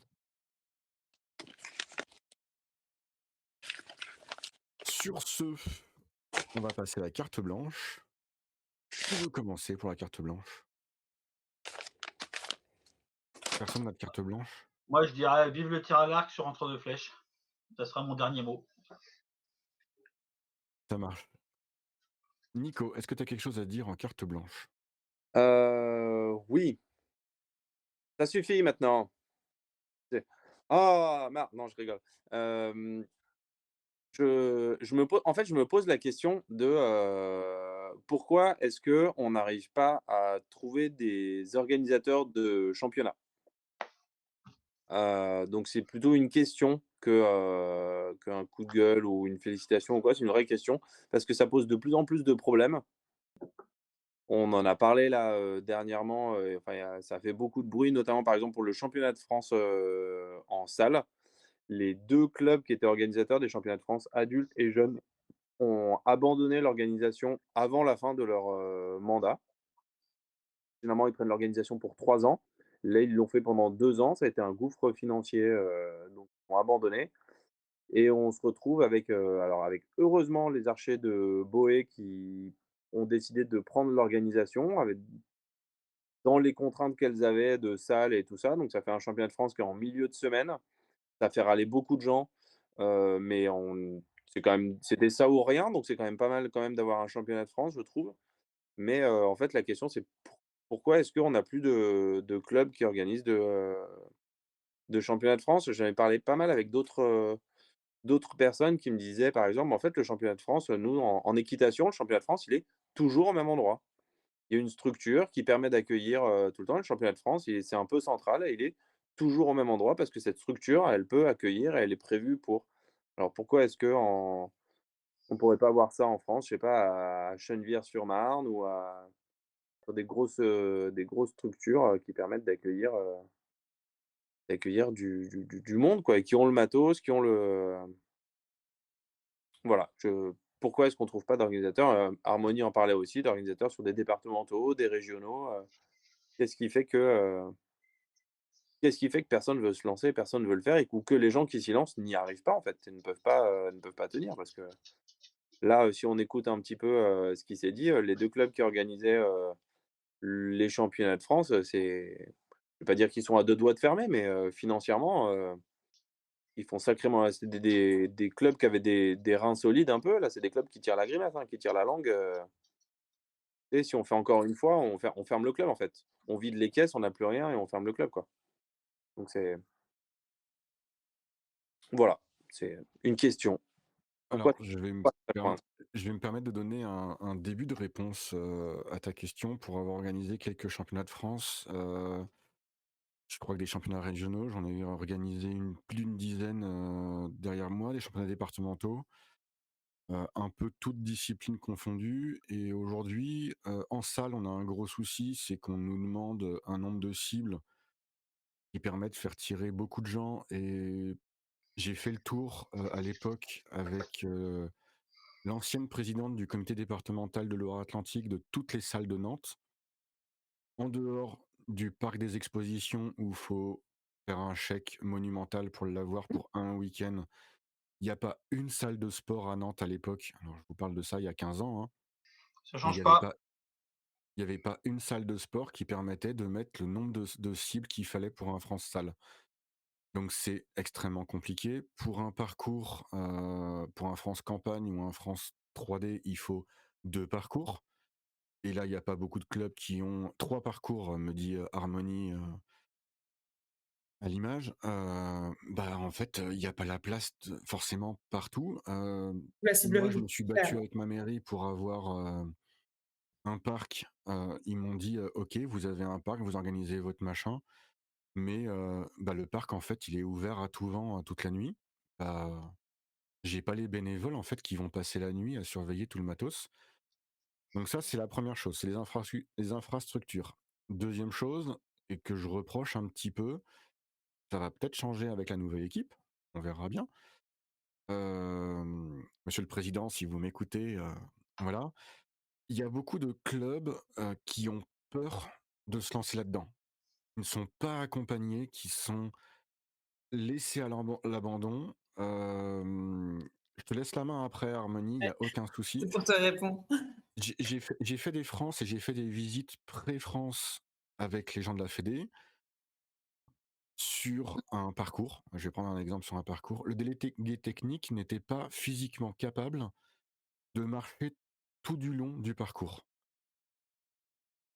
Sur ce, on va passer à la carte blanche. Qui veut commencer pour la carte blanche? Personne n'a de carte blanche? Moi, je dirais: «Vive le tir à l'arc sur entre 2 flèches». Ça sera mon dernier mot. Ça marche. Nico, est-ce que tu as quelque chose à dire en carte blanche? Oui, ça suffit maintenant. C'est ah mar non, je rigole. Hem, je me pose la question de, pourquoi est-ce qu'on n'arrive pas à trouver des organisateurs de championnats? Donc c'est plutôt une question qu'un coup de gueule ou une félicitation ou quoi, c'est une vraie question parce que ça pose de plus en plus de problèmes. On en a parlé là, dernièrement, enfin, ça fait beaucoup de bruit, notamment par exemple pour le championnat de France, en salle. Les 2 clubs qui étaient organisateurs des championnats de France adultes et jeunes ont abandonné l'organisation avant la fin de leur, mandat. Finalement, ils prennent l'organisation pour 3 ans. Là, ils l'ont fait pendant 2 ans, ça a été un gouffre financier, donc ils ont abandonné et on se retrouve avec, alors avec heureusement les Archers de Boé qui ont décidé de prendre l'organisation avec dans les contraintes qu'elles avaient de salles et tout ça, donc ça fait un championnat de France qui est en milieu de semaine. Ça fait râler beaucoup de gens, mais on c'est quand même c'était ça ou rien, donc c'est quand même pas mal quand même d'avoir un championnat de France, je trouve. Mais, en fait, la question c'est pourquoi est-ce qu'on n'a plus de clubs qui organisent de championnats de France? J'en ai parlé pas mal avec d'autres personnes qui me disaient, par exemple: «En fait, le championnat de France, nous, en équitation, le championnat de France, il est toujours au même endroit». il y a une structure qui permet d'accueillir, tout le temps. Le championnat de France, c'est un peu central et il est toujours au même endroit parce que cette structure, elle peut accueillir et elle est prévue pour. Alors pourquoi est-ce qu'on on pourrait pas avoir ça en France, je sais pas, à Chennevières-sur-Marne ou à sur des grosses structures, qui permettent d'accueillir du monde quoi et qui ont le matos, qui ont le voilà, pourquoi est-ce qu'on trouve pas d'organisateurs? Harmonie en parlait aussi, d'organisateurs sur des départementaux, des régionaux, qu'est-ce qui fait que, qu'est-ce qui fait que personne veut se lancer, personne veut le faire ou que les gens qui s'y lancent n'y arrivent pas en fait, et ne peuvent pas tenir? Parce que là, si on écoute un petit peu, ce qui s'est dit, les 2 clubs qui organisaient, les championnats de France, je vais pas dire qu'ils sont à 2 doigts de fermer, mais, financièrement, ils font sacrément c'est des clubs qui avaient des reins solides un peu, là, c'est des clubs qui tirent la grimace, hein, qui tirent la langue, et si on fait encore une fois, on ferme le club, en fait. On vide les caisses, on n'a plus rien et on ferme le club, quoi. Donc voilà, c'est une question. Pourquoi Alors, ça coince? je vais me permettre de donner un début de réponse, à ta question. Pour avoir organisé quelques championnats de France, je crois que des championnats régionaux, j'en ai organisé plus d'une dizaine, derrière moi, des championnats départementaux, un peu toutes disciplines confondues et aujourd'hui, en salle, on a un gros souci, c'est qu'on nous demande un nombre de cibles qui permet de faire tirer beaucoup de gens et j'ai fait le tour, à l'époque avec, l'ancienne présidente du comité départemental de Loire-Atlantique de toutes les salles de Nantes. En dehors du parc des expositions où il faut faire un chèque monumental pour l'avoir pour un week-end, il y a pas une salle de sport à Nantes à l'époque. Alors je vous parle de ça il y a 15 ans, hein, Ça mais change pas. il y avait pas une salle de sport qui permettait de mettre le nombre de cibles qu'il fallait pour un France Salle. Donc c'est extrêmement compliqué. Pour un parcours, pour un France Campagne ou un France 3D, il faut 2 parcours et là, il y a pas beaucoup de clubs qui ont 3 parcours, me dit, Harmonie, à l'image. Bah, en fait, il y a pas la place de forcément partout. La ciblerie Moi, je coûte me suis cher. battu avec ma mairie pour avoir, un parc. Ils m'ont dit: «OK, vous avez un parc, vous organisez votre machin». Mais bah, le parc, en fait, il est ouvert à tout vent, toute la nuit. Bah, j'ai pas les bénévoles, en fait, qui vont passer la nuit à surveiller tout le matos. Donc ça, c'est la première chose, c'est les infrastructures. Deuxième chose et que je reproche un petit peu, ça va peut-être changer avec la nouvelle équipe, on verra bien. Monsieur le président, si vous m'écoutez, voilà. Il y a beaucoup de clubs, qui ont peur de se lancer là-dedans. Ils ne sont pas accompagnés, qui sont laissés à l'abandon. Je te laisse la main après Harmonie, il y Ouais, a aucun souci. c'est pour te répondre. J'ai fait des France et j'ai fait des visites pré-France avec les gens de la fédé sur un parcours. Je vais prendre un exemple sur un parcours. Le délégué technique n'était pas physiquement capable de marcher tout du long du parcours.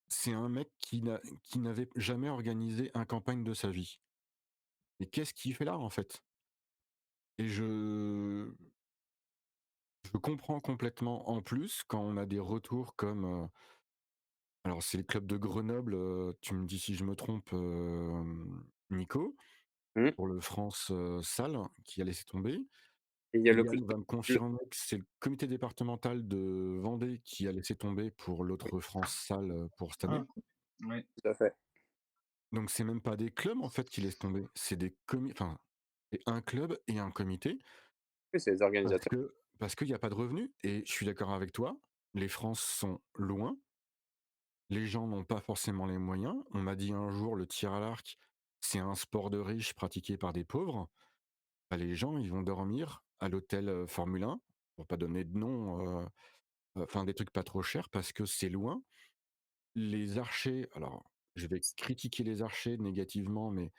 C'est un mec qui n'avait jamais organisé un campagne de sa vie. Et qu'est-ce qu'il fait là, en fait? Et je comprends complètement en plus quand on a des retours comme, alors c'est le club de Grenoble, tu me dis si je me trompe, Nico, Mmh. pour le France, Salle qui a laissé tomber. Et il y a Et le club Yann va me confirmer que c'est le comité départemental de Vendée qui a laissé tomber pour l'autre France Salle, pour cette année. Ah, oui. tout à fait. Donc c'est même pas des clubs en fait qui laissent tomber, c'est des enfin, c'est un club et un comité Oui, c'est les organisateurs. parce qu'il y a pas de revenus et je suis d'accord avec toi, les France sont loin, les gens n'ont pas forcément les moyens. On m'a dit un jour le tir à l'arc, c'est un sport de riches pratiqué par des pauvres. Bah, les gens, ils vont dormir à l'hôtel, Formule 1, pour pas donner de nom, enfin des trucs pas trop chers parce que c'est loin. Les archers, alors je vais critiquer les archers négativement, mais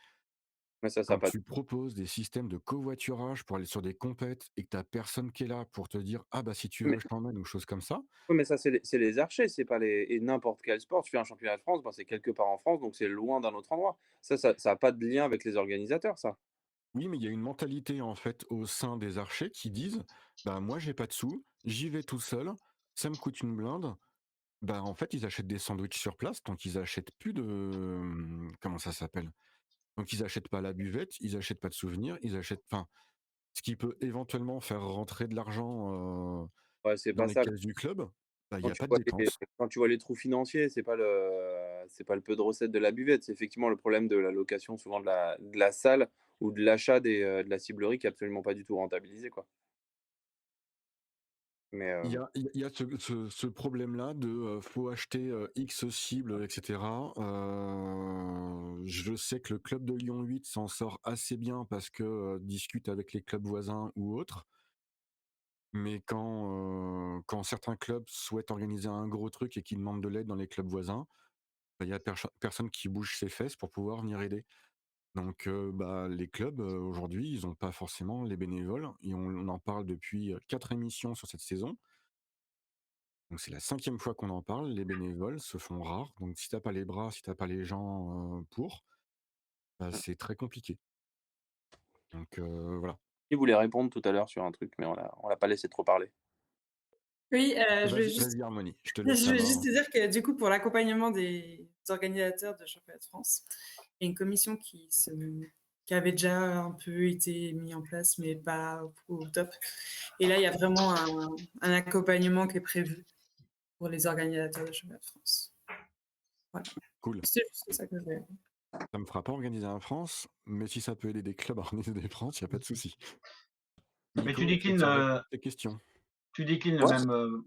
Mais ça a quand pas tu proposes des systèmes de covoiturage pour aller sur des compètes et que tu personne qui est là pour te dire: «Ah bah si tu veux mais je t'emmène» ou choses comme ça. oui, mais ça, c'est les archers, c'est pas les et n'importe quel sport. Tu fais un championnat de France, ben, c'est quelque part en France, donc c'est loin d'un autre endroit. Ça a pas de lien avec les organisateurs, ça. Oui, mais il y a une mentalité en fait au sein des archers qui disent: «Bah moi j'ai pas de sous, j'y vais tout seul, ça me coûte une blinde, Bah, en fait, ils achètent des sandwichs sur place, donc ils achètent plus de, comment ça s'appelle? Donc ils achètent pas la buvette, ils achètent pas de souvenirs, ils achètent, enfin, ce qui peut éventuellement faire rentrer de l'argent, Ouais, c'est dans pas les ça. caisses du club, bah, il y Quand a tu pas de vois dépenses. quand tu vois les trous financiers, c'est pas le peu de recettes de la buvette, c'est effectivement le problème de la location souvent de la salle ou de l'achat de la ciblerie qui est absolument pas du tout rentabilisé, quoi. Mais, Il y a ce problème-là de, faut acheter, X cibles, et cetera. Je sais que le club de Lyon 8 s'en sort assez bien parce que, discute avec les clubs voisins ou autres. Mais quand certains clubs souhaitent organiser un gros truc et qu'ils demandent de l'aide dans les clubs voisins, bah, il y a personne qui bouge ses fesses pour pouvoir venir aider. Donc, bah, les clubs, aujourd'hui, ils ont pas forcément les bénévoles et on en parle depuis, 4 émissions sur cette saison. Donc c'est la 5e fois qu'on en parle, les bénévoles se font rares, donc si t'as pas les bras, si t'as pas les gens, pour, bah, mmh. c'est très compliqué. Donc, voilà. Il voulait répondre tout à l'heure sur un truc, mais on l'a pas laissé trop parler. Oui, Vas-y, vas-y Harmonie, je te laisse je la vais main, juste hein. te dire que du coup, pour l'accompagnement des organisateurs de championnat de France, il y a une commission qui avait déjà un peu été mise en place, mais pas au top. Et là, il y a vraiment un accompagnement qui est prévu pour les organisateurs de championnat de France. Voilà. Cool. C'est juste ça que je voulais. Ça me fera pas organiser un France, mais si ça peut aider des clubs à organiser des France, il y a pas de souci. Mais Nico, est-ce que tu as répondu à tes questions? tu déclines Ouais.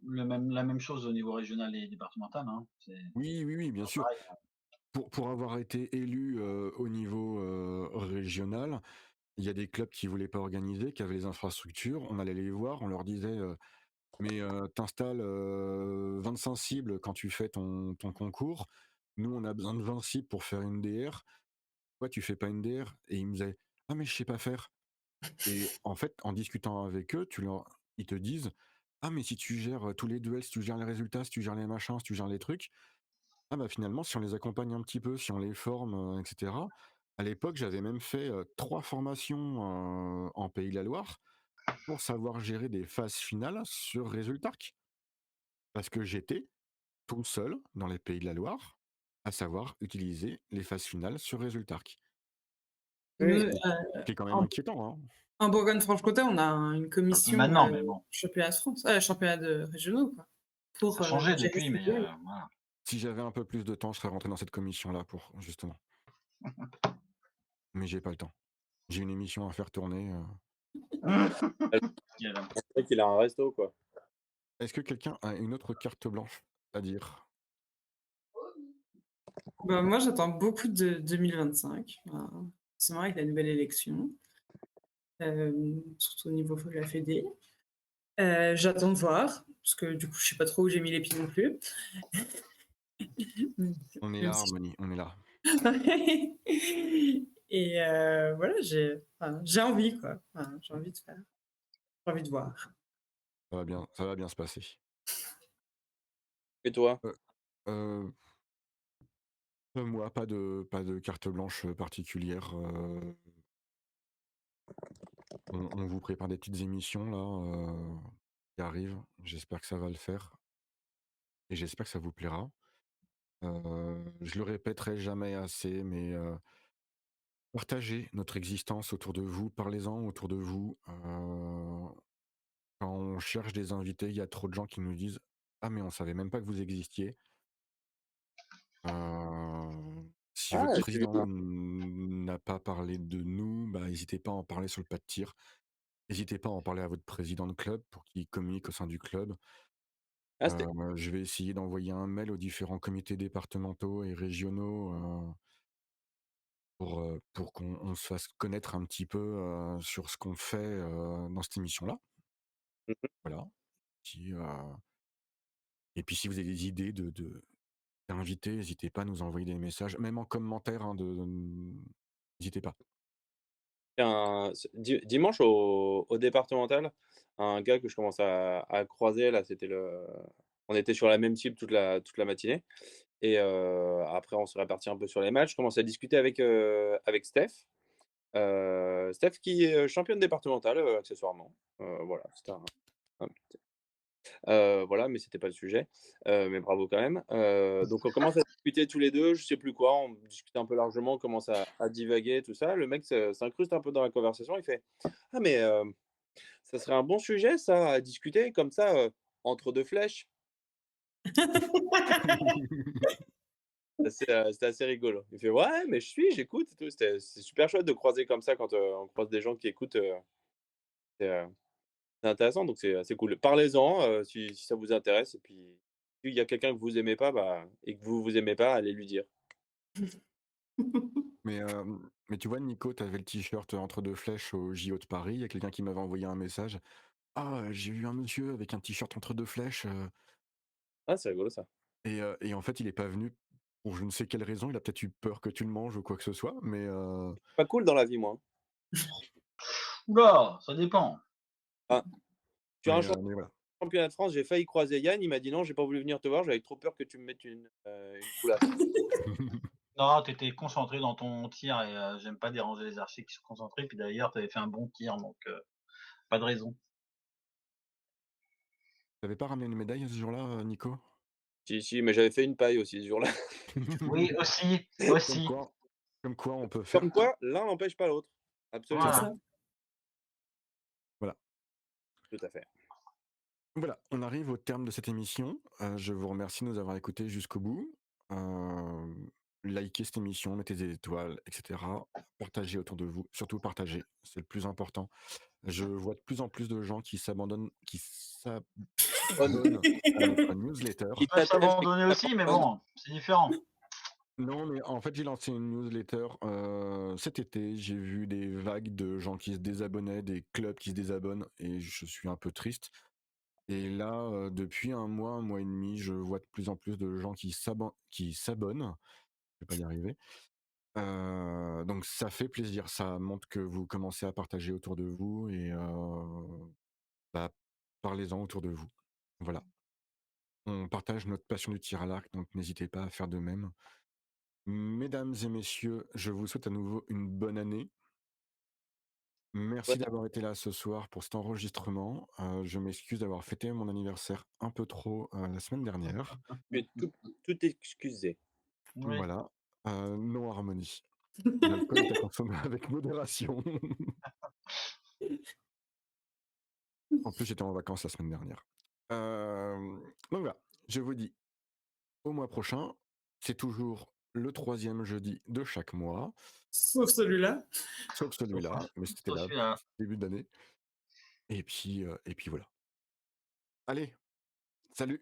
la même chose au niveau régional et départemental, hein. C'est Oui, oui, oui, bien sûr. pareil. Pour avoir été élu, au niveau, régional, il y a des clubs qui voulaient pas organiser, qui avaient les infrastructures. On allait les voir, on leur disait, «Mais, tu installes, 25 cibles quand tu fais ton concours. Nous, on a besoin de 20 cibles pour faire une DR. Pourquoi tu fais pas une DR?» Et ils me disaient: «Ah mais je sais pas faire». Et en fait, en discutant avec eux, ils te disent: «Ah mais si tu gères, tous les duels, si tu gères les résultats, si tu gères les machins, si tu gères les trucs, ah bah finalement si on les accompagne un petit peu, si on les forme, et cetera». À l'époque, j'avais même fait, 3 formations, en Pays de la Loire pour savoir gérer des phases finales sur Résultarc. Parce que j'étais tout seul dans les Pays de la Loire à savoir utiliser les phases finales sur Résultarc. Nous, Oui, Ce qui est quand même en, inquiétant, hein. en Bourgogne-Franche-Comté, on a une commission Maintenant, mais bon, championnat de France, championnat de régionaux, quoi, ça pour a changé gérer depuis, ces mais duels. voilà. Si j'avais un peu plus de temps, je serais rentré dans cette commission-là pour justement. Mais j'ai pas le temps. J'ai une émission à faire tourner. Il y a c'est vrai qu'il a un resto, quoi. Est-ce que quelqu'un a une autre carte blanche à dire? Bah, moi, j'attends beaucoup de 2025, c'est vrai avec la nouvelle élection, surtout au niveau de la fédé. J'attends de voir, parce que du coup, je sais pas trop où j'ai mis les pieds non plus. Mmh, On est même là, si Harmonie, on est là. et voilà, j'ai envie, quoi. Enfin, j'ai envie de faire, j'ai envie de voir. Ça va bien se passer. Et toi? Heu, heu, moi, pas de carte blanche, particulière. On vous prépare des petites émissions là, qui arrivent. J'espère que ça va le faire et j'espère que ça vous plaira. Je le répéterai jamais assez, mais partagez notre existence autour de vous, parlez-en autour de vous. Quand on cherche des invités, il y a trop de gens qui nous disent: «Ah mais on savait même pas que vous existiez». Si Ah, votre j'ai vu président n'a pas parlé de nous, bah, n'hésitez pas à en parler sur le pas de tir. N'hésitez pas à en parler à votre président de club pour qu'il communique au sein du club. ah, c'était Je vais essayer d'envoyer un mail aux différents comités départementaux et régionaux, pour qu'on se fasse connaître un petit peu, sur ce qu'on fait, dans cette émission-là. mmh Voilà. Puis, et puis si vous avez des idées d'invités, n'hésitez pas à nous envoyer des messages, même en commentaire, hein, n'hésitez pas. dimanche au départemental, un gars que je commence à croiser là, on était sur la même cible toute la matinée et après on s'est répartis un peu sur les matchs. Je commence à discuter avec Steph. Steph qui est, championne départementale, accessoirement. Voilà, c'était un Voilà, mais c'était pas le sujet. Mais bravo quand même. Donc on commence à discuter tous les 2, je sais plus quoi, on discute un peu largement, on commence à divaguer, tout ça. Le mec s'incruste un peu dans la conversation, il fait: «Ah mais, ça serait un bon sujet ça à discuter comme ça, entre 2 flèches». C'était assez rigolo. Il fait: «Ouais, mais j'écoute et tout». C'est super chouette de croiser comme ça quand, on croise des gens qui écoutent, c'est, c'est intéressant donc c'est cool. Parlez-en, si ça vous intéresse et puis s'il y a quelqu'un que vous aimez pas, bah et que vous aimez pas, allez lui dire. Mais tu vois, Nico, tu avais le t-shirt entre 2 flèches au JO de Paris. Il y a quelqu'un qui m'avait envoyé un message: «Ah, j'ai vu un monsieur avec un t-shirt entre 2 flèches, Ah, c'est rigolo ça. et en fait, il est pas venu pour je ne sais quelle raison. Il a peut-être eu peur que tu le manges ou quoi que ce soit, Pas cool dans la vie moi, hein. Oula, ça dépend. Ah, sur un mais voilà. championnat de France, j'ai failli croiser Yann, il m'a dit: «Non, j'ai pas voulu venir te voir, j'avais trop peur que tu me mettes une couleuvre». Non, tu étais concentré dans ton tir et j'aime pas déranger les archers qui sont concentrés. Puis d'ailleurs, tu avais fait un bon tir, donc pas de raison. Tu avais pas ramené une médaille ce jour-là, Nico? Si, si, mais j'avais fait une paille aussi ce jour-là. Oui, aussi, Comme aussi. quoi comme quoi on peut faire Comme quoi, l'un n'empêche pas l'autre. C'est Absolument, Voilà. ça. voilà. tout à fait. Voilà, on arrive au terme de cette émission. Je vous remercie de nous avoir écoutés jusqu'au bout. Likez cette émission, mettez des étoiles, et cetera. Partagez autour de vous, surtout partagez, c'est le plus important. Je vois de plus en plus de gens qui s'abonnent Bonne à notre newsletter. qui On peut t'attachent et qui s'abandonner aussi, mais t'abandonnent. bon, c'est différent. Non, mais en fait, j'ai lancé une newsletter, cet été. J'ai vu des vagues de gens qui se désabonnaient, des clubs qui se désabonnent et je suis un peu triste. Et là, depuis un mois et demi, je vois de plus en plus de gens qui s'abonnent. Je vais pas y arriver. Donc ça fait plaisir. Ça montre que vous commencez à partager autour de vous et bah, parlez-en autour de vous. Voilà. On partage notre passion du tir à l'arc, donc n'hésitez pas à faire de même. Mesdames et messieurs, je vous souhaite à nouveau une bonne année. Merci Ouais, d'avoir été là ce soir pour cet enregistrement. Je m'excuse d'avoir fêté mon anniversaire un peu trop, la semaine dernière. tu es tout excusé. Oui. Voilà, non harmonie. L'alcool est à consommer avec modération. En plus, j'étais en vacances la semaine dernière. Donc voilà, je vous dis au mois prochain. C'est toujours le 3e jeudi de chaque mois, Sauf celui-là. sauf Sauf, celui-là, mais c'était sauf là, celui-là. début d'année. Et puis voilà. Allez, salut!